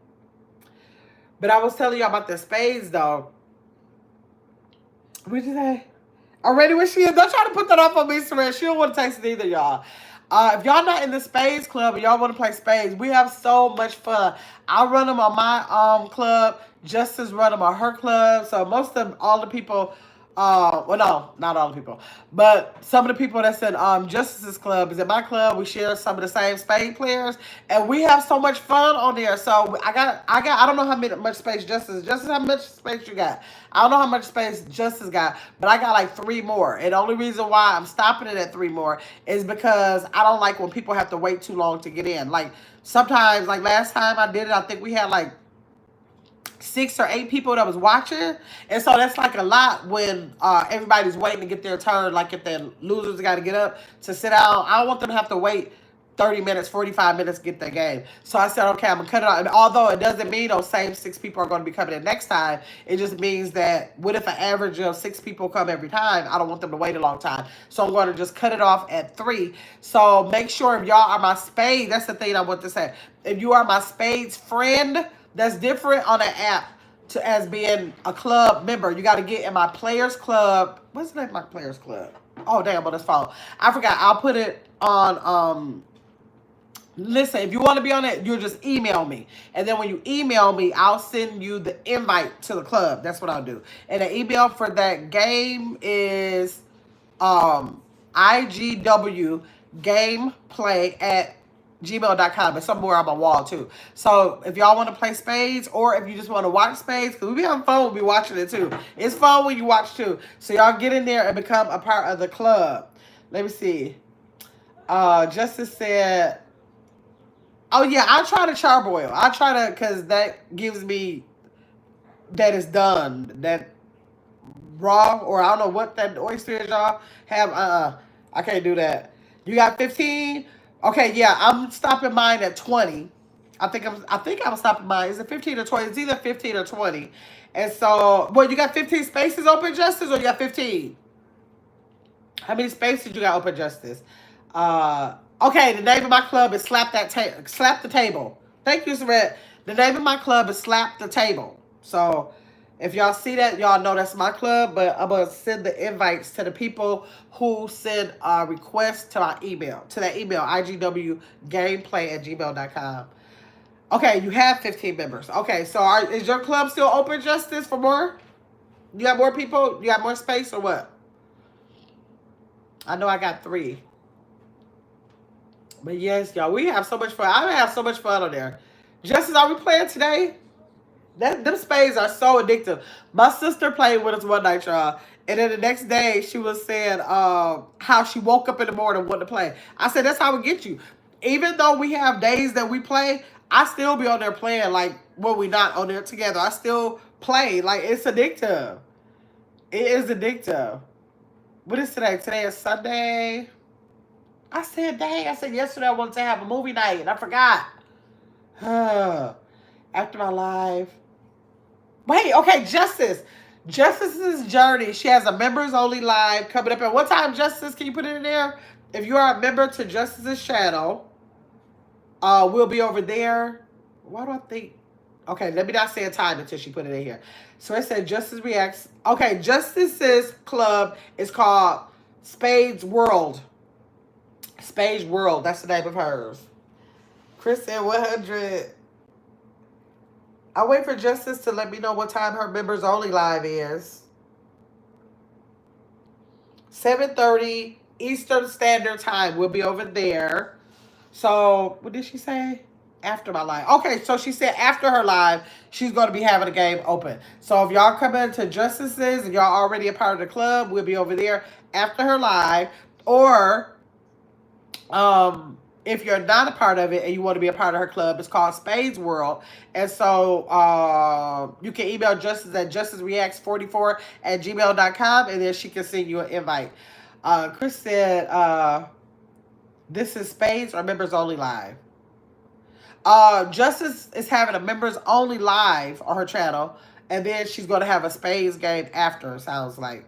But I was telling you about the spades though. What did you say? Already what she is? Don't try to put that off on me, Sarah. She don't want to taste it either, y'all. If y'all not in the Spades Club and y'all want to play spades, we have so much fun. I run them on my club. Justice run them on her club. So most of all the people, well, no, not all the people, but some of the people that's in Justice's club is in my club. We share some of the same spade players, and we have so much fun on there. So I don't know much space Justice. Justice, how much space you got? I don't know how much space Justice got, but I got like 3 more. And the only reason why I'm stopping it at 3 more is because I don't like when people have to wait too long to get in. Like sometimes, like last time I did it, I think we had like 6 or 8 people that was watching, and so that's like a lot when everybody's waiting to get their turn. Like if the losers got to get up to sit down, I don't want them to have to wait 30 minutes, 45 minutes to get their game. So I said, okay, I'm gonna cut it out. And although it doesn't mean those same 6 people are going to be coming in next time, it just means that what if an average of 6 people come every time? I don't want them to wait a long time, so I'm going to just cut it off at 3. So make sure if y'all are my Spades, that's the thing I want to say. If you are my Spades friend, that's different on an app to as being a club member. You got to get in my Players Club. What's the name of my Players Club? Oh, damn, on this phone. I forgot. I'll put it on, listen, if you want to be on it, you'll just email me. And then when you email me, I'll send you the invite to the club. That's what I'll do. And the email for that game is IGW gameplay at gmail.com. It's somewhere on my wall too. So if y'all want to play Spades, or if you just want to watch Spades, because we be having fun, we'll be watching it too. It's fun when you watch too. So y'all get in there and become a part of the club. Let me see. Justice said, oh yeah, I try to charboil. I try to, because that gives me that it's done. That raw, or I don't know what that oyster is y'all have. I can't do that. You got 15? Okay, yeah, I'm stopping mine at 20. I think I'm stopping mine. Is it 15 or 20? It's either 15 or 20. And so, well, you got 15 spaces open, Justice, or you got 15? How many spaces you got open, Justice? Okay, the name of my club is Slap the Table. Thank you, Saret. The name of my club is Slap the Table. So if y'all see that, y'all know that's my club, but I'm going to send the invites to the people who send a request to my email, to that email, igwgameplay@gmail.com. Okay, you have 15 members. Okay, so is your club still open, Justice, for more? You got more people? You got more space or what? I know I got 3. But yes, y'all, we have so much fun. I have so much fun on there. Justice, are we playing today? Them spades are so addictive. My sister played with us one night, y'all. And then the next day, she was saying how she woke up in the morning and wanted to play. I said, that's how we get you. Even though we have days that we play, I still be on there playing, like, when we not on there together. I still play. Like, it's addictive. It is addictive. What is today? Today is Sunday. I said, dang. I said yesterday I wanted to have a movie night, and I forgot. After my live. Wait, okay, Justice. Justice's Journey. She has a members only live coming up at what time, Justice? Can you put it in there? If you are a member to Justice's channel, we'll be over there. Why do I think? Okay, let me not say a time until she put it in here. So it said Justice Reacts. Okay, Justice's club is called Spades World. Spades World. That's the name of hers. Chris said 100. I wait for Justice to let me know what time her members only live is. 7:30 Eastern Standard Time. We'll be over there. So, what did she say? After my live. Okay, so she said after her live, she's going to be having a game open. So, if y'all come into Justice's and y'all already a part of the club, we'll be over there after her live. Or, if you're not a part of it and you want to be a part of her club, it's called Spades World. And so you can email Justice at justicereacts44@gmail.com, and then she can send you an invite. Chris said, this is Spades or members only live. Justice is having a members only live on her channel, and then she's going to have a Spades game after, sounds like.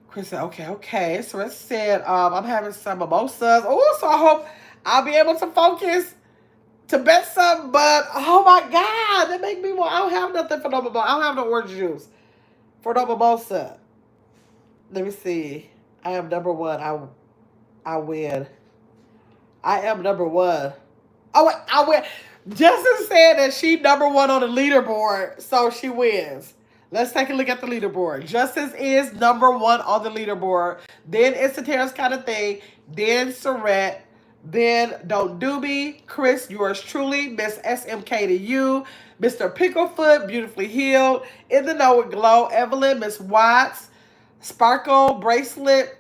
Chris said, okay. So it said, I'm having some mimosas. Oh, so I hope I'll be able to focus to bet some, but oh my God, that make me want. I don't have nothing for no mimosa. I don't have no orange juice for no mimosa. Let me see. I am number one. I win. I am number one. Oh, wait, I win. Justice said that she number one on the leaderboard, so she wins. Let's take a look at the leaderboard. Justice is number one on the leaderboard. Then it's the Terrace kind of thing. Then Saret. Then Don't Do Me, Chris, yours truly, Miss SMK to you, Mr. Picklefoot, Beautifully Healed, In the Know with Glow, Evelyn, Miss Watts, Sparkle, Bracelet,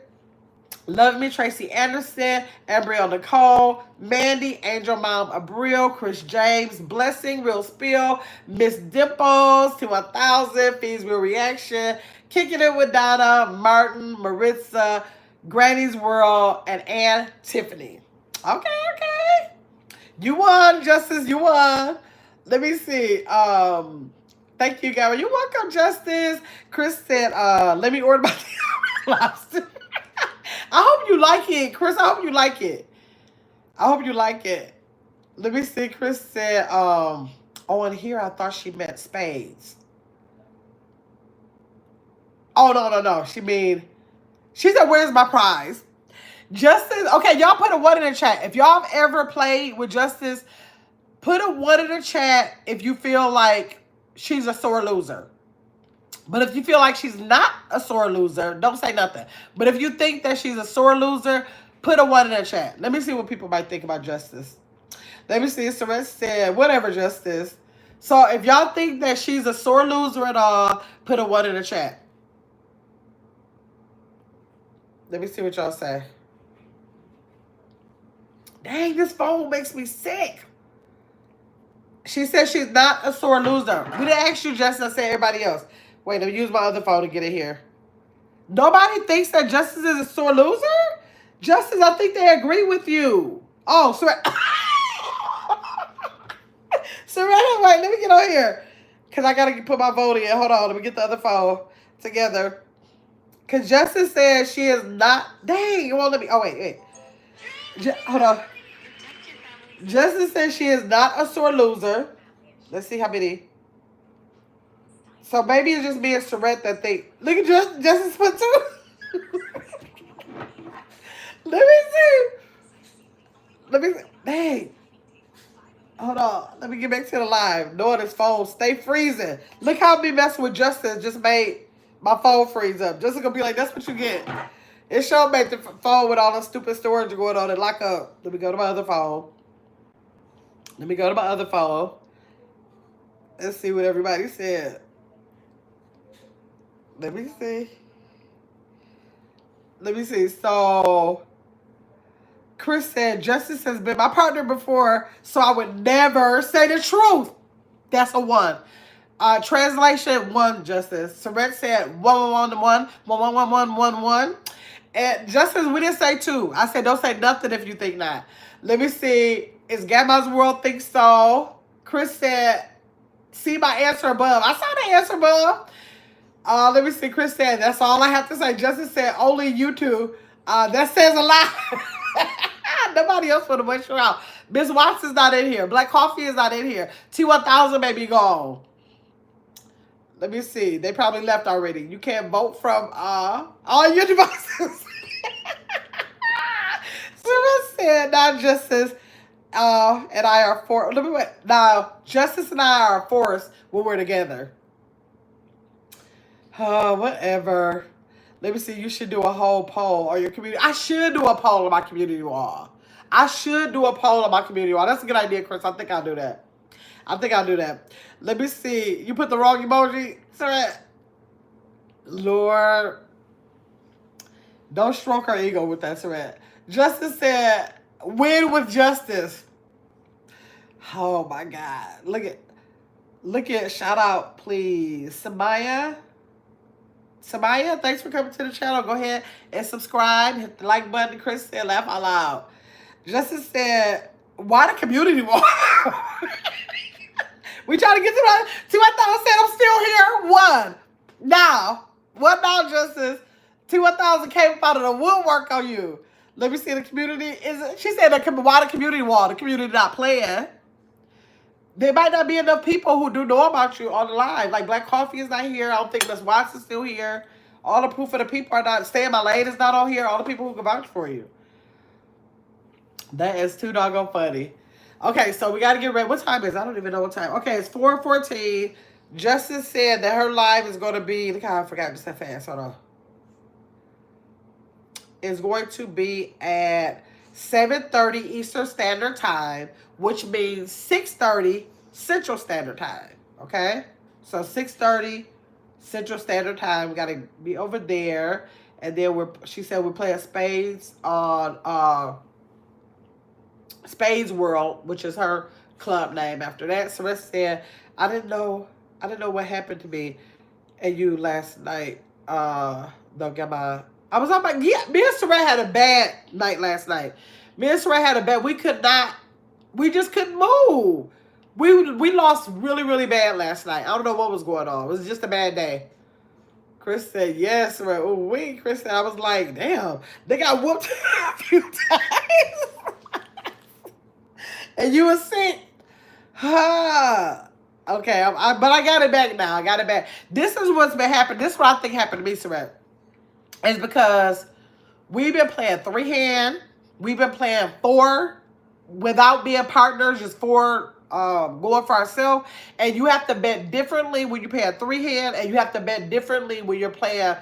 Love Me, Tracy Anderson, Ambrielle Nicole, Mandy, Angel Mom Abril, Chris James, Blessing, Real Spill, Miss Dimples, to 1000, Fees Real Reaction, Kicking It with Donna, Martin, Maritza, Granny's World, and Ann Tiffany. Okay. You won, Justice, you won. Let me see. Thank you, Gary. You're welcome, Justice. Chris said, let me order my lobster. I hope you like it, Chris. I hope you like it. I hope you like it. Let me see. Chris said, oh, and here I thought she meant Spades. Oh, no. She said, where's my prize? Justice, okay, y'all put a 1 in the chat. If y'all have ever played with Justice, put a 1 in the chat if you feel like she's a sore loser. But if you feel like she's not a sore loser, don't say nothing. But if you think that she's a sore loser, put a 1 in the chat. Let me see what people might think about Justice. Let me see. Sarette said, whatever, Justice. So if y'all think that she's a sore loser at all, put a 1 in the chat. Let me see what y'all say. Dang, this phone makes me sick. She said she's not a sore loser. We didn't ask you, Justice. I said everybody else. Wait, let me use my other phone to get it here. Nobody thinks that Justice is a sore loser? Justice, I think they agree with you. Oh, Soretta. Soretta, wait, let me get on here. Because I got to put my vote in. Hold on, let me get the other phone together. Because Justice says she is not. Dang, it won't let me. Oh, wait. Hold on. Justice says she is not a sore loser. Let's see how many. So maybe it's just me and Sorette that think. Look at Justice put 2. Let me see. Dang. Hold on. Let me get back to the live. Knowing this phone stay freezing. Look how me messing with Justice just made my phone freeze up. Just gonna be like, that's what you get. It sure made the phone with all the stupid storage going on and lock up. Let me go to my other phone. Let's see what everybody said. Let me see. So, Chris said, Justice has been my partner before, so I would never say the truth. That's a 1. Translation 1, Justice. Sorette said 1. And Justice, we didn't say 2. I said don't say nothing if you think not. Let me see. Is Gamma's World think so? Chris said, see my answer above. I saw the answer above. Let me see. Chris said, that's all I have to say. Justice said, only you two. That says a lot. Nobody else would have went you out. Miss Watson's not in here. Black Coffee is not in here. T1000 may be gone. Let me see. They probably left already. You can't vote from all your devices. Sarah said, now Justice and I are for. Let me wait. Now Justice and I are a force when we're together. Whatever. Let me see. You should do a whole poll on your community. I should do a poll on my community wall. That's a good idea, Chris. I think I'll do that. Let me see. You put the wrong emoji, Sarah. Lord. Don't stroke her ego with that, Sarah. Justice said, win with Justice. Oh, my God. Look at, shout out, please. Samaya, thanks for coming to the channel. Go ahead and subscribe. Hit the like button. Chris said, laugh out loud. Justice said, why the community wall? We trying to get to that. T1000 said, I'm still here. 1. Now. What now, Justice? T1000 came up out of the woodwork on you. Let me see the community. She said, why the community wall? The community not playing. There might not be enough people who do know about you on the live. Like Black Coffee is not here. I don't think Miss Watson's still here. All the proof of the people are not. Stay in my lane is not on here. All the people who can vouch for you. That is too doggone funny. Okay, so we got to get ready. What time is it? I don't even know what time. Okay, it's 4:14. Justice said that her live is going to be. Look how I forgot just that fast. Hold on. It's going to be at 7:30 Eastern Standard Time, which means 6:30 Central Standard Time. Okay? So 6:30 Central Standard Time. We got to be over there. And then she said we're playing Spades on Spades World, which is her club name after that. So said, I didn't know what happened to me and you last night. Don't get my I was on my yeah, me and Saray had a bad night last night. Me and Saray had a bad we just couldn't move. We lost really, really bad last night. I don't know what was going on. It was just a bad day. Chris said, yes, right. Oh, wait, Chris said, I was like, damn, they got whooped a few times. And you were sick. Huh. Okay, but I got it back now. I got it back. This is what's been happening. This is what I think happened to me, Saret. It's because we've been playing 3-hand. We've been playing 4 without being partners, just 4 going for ourselves. And you have to bet differently when you play a 3-hand, and you have to bet differently when you're playing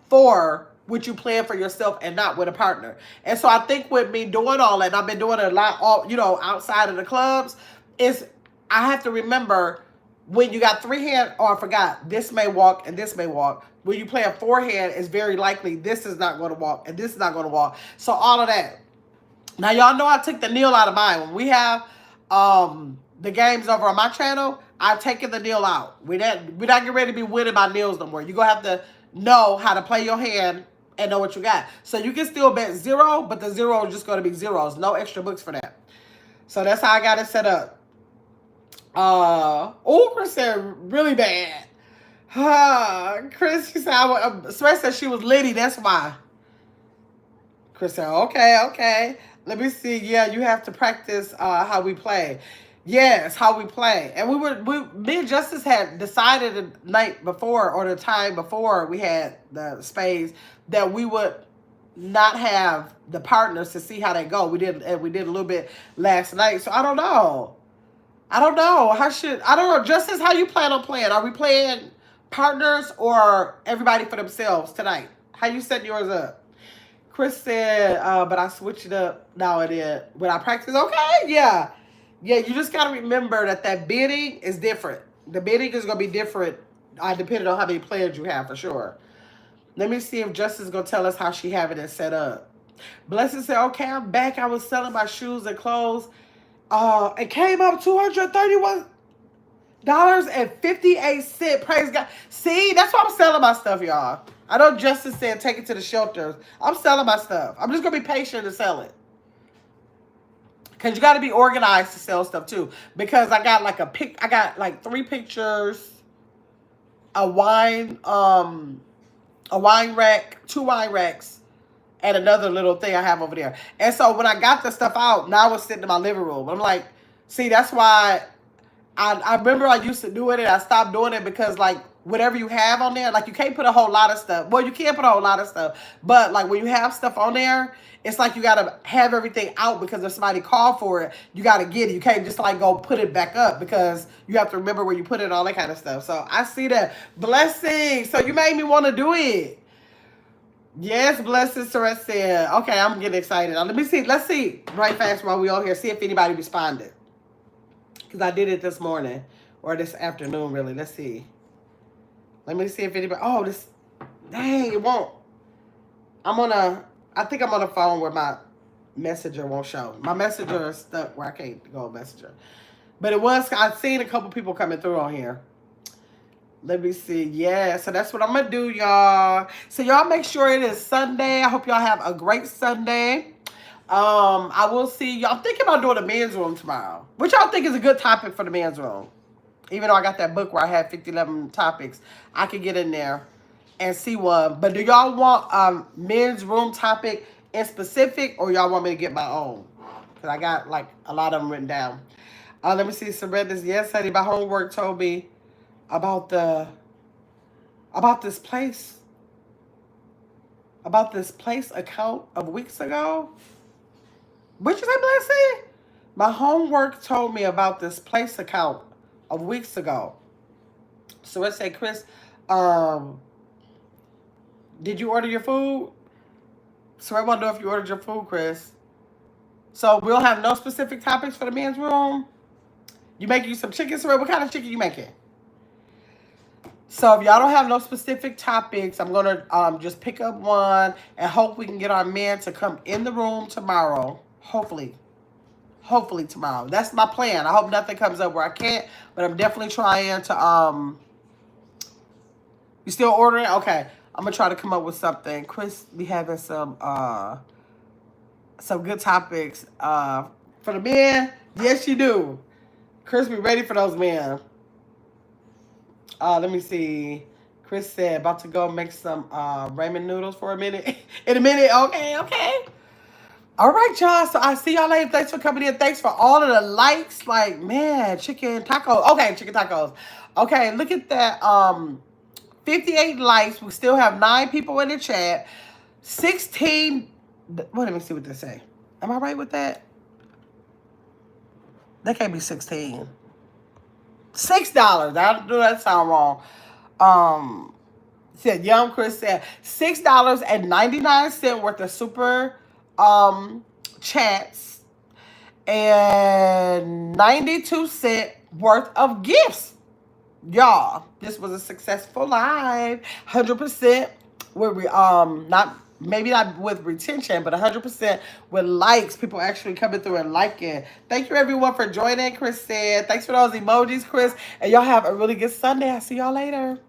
4, which you plan for yourself and not with a partner. And so I think with me doing all that, and I've been doing it a lot, outside of the clubs, is I have to remember when you got 3-hand, I forgot, this may walk and this may walk. When you play a 4-hand, it's very likely this is not going to walk and this is not going to walk. So all of that. Now, y'all know I took the nil out of mine. When we have the games over on my channel, I've taken the nil out. We're not getting ready to be winning by nils no more. You're going to have to know how to play your hand and know what you got. So you can still bet 0, but the 0 is just going to be zeros. No extra books for that. So that's how I got it set up. Chris said really bad. Chris, she said, Sweat said she was litty. That's why. Chris said, okay. Let me see. Yeah, you have to practice how we play. Yes, how we play. And me and Justice had decided the night before or the time before we had the Spades that we would not have the partners to see how they go. We did a little bit last night. So I don't know. I don't know. Justice, how you plan on playing? Are we playing partners or everybody for themselves tonight? How you setting yours up? Chris said, but I switched it up now and then. When I practice, okay, yeah. Yeah, you just got to remember that bidding is different. The bidding is going to be different depending on how many players you have, for sure. Let me see if Justice is going to tell us how she having it set up. Blessing said, okay, I'm back. I was selling my shoes and clothes. It came up $231.58. Praise God. See, that's why I'm selling my stuff, y'all. I know Justice said take it to the shelters. I'm selling my stuff. I'm just going to be patient to sell it. Because you got to be organized to sell stuff, too. Because I got like 3 pictures, a wine rack, 2 wine racks, and another little thing I have over there. And so when I got the stuff out, now it's sitting in my living room. I'm like, see, that's why I remember I used to do it and I stopped doing it because, like, whatever you have on there, like, you can't put a whole lot of stuff. Well, you can't put a whole lot of stuff. But, like, when you have stuff on there, it's like you got to have everything out because if somebody called for it, you got to get it. You can't just, like, go put it back up because you have to remember where you put it and all that kind of stuff. So, I see that. Blessing. So, you made me want to do it. Yes, Blessed Sarah said. Okay, I'm getting excited. Now, let me see. Let's see right fast while we all here. See if anybody responded. Because I did it this morning. Or this afternoon, really. Let's see. Let me see if anybody... Oh, this... Dang, it won't. I think I'm on a phone where my messenger won't show. My messenger is stuck where I can't go on messenger. But it was... I've seen a couple people coming through on here. Let me see. Yeah, so that's what I'm going to do, y'all. So y'all make sure it is Sunday. I hope y'all have a great Sunday. I will see y'all. I'm thinking about doing a men's room tomorrow. Which y'all think is a good topic for the men's room. Even though I got that book where I had 11 topics. I could get in there and see one. But do y'all want men's room topic in specific or y'all want me to get my own? Because I got like a lot of them written down. Let me see. Surrenders. Yes, honey. My homework told me about this place account of weeks ago. What you say, Blessing? My homework told me about this place account of weeks ago. So let's say, Chris, did you order your food? So I want to know if you ordered your food, Chris. So we'll have no specific topics for the men's room. You making you some chicken, Soraya? What kind of chicken you making? So if y'all don't have no specific topics, I'm gonna just pick up one and hope we can get our men to come in the room tomorrow. Hopefully tomorrow. That's my plan. I hope nothing comes up where I can't, but I'm definitely trying to you still ordering? Okay. I'm gonna try to come up with something. Chris be having some good topics. For the men, yes you do. Chris be ready for those men. Let me see. Chris said about to go make some ramen noodles for a minute. In a minute, okay, okay. All right, y'all. So I see y'all later. Thanks for coming in. Thanks for all of the likes. Like, man, chicken tacos. Okay, chicken tacos. Okay, look at that. 58 likes. We still have 9 people in the chat. 16. Well, let me see what they say. Am I right with that? That can't be 16. $6. That sound wrong. Said Young Chris said $6.99 worth of super chats and 92 cents worth of gifts. Y'all, this was a successful live. 100% with not maybe not with retention, but 100% with likes. People actually coming through and liking. Thank you everyone for joining. Chris said, thanks for those emojis, Chris. And y'all have a really good Sunday. I'll see y'all later.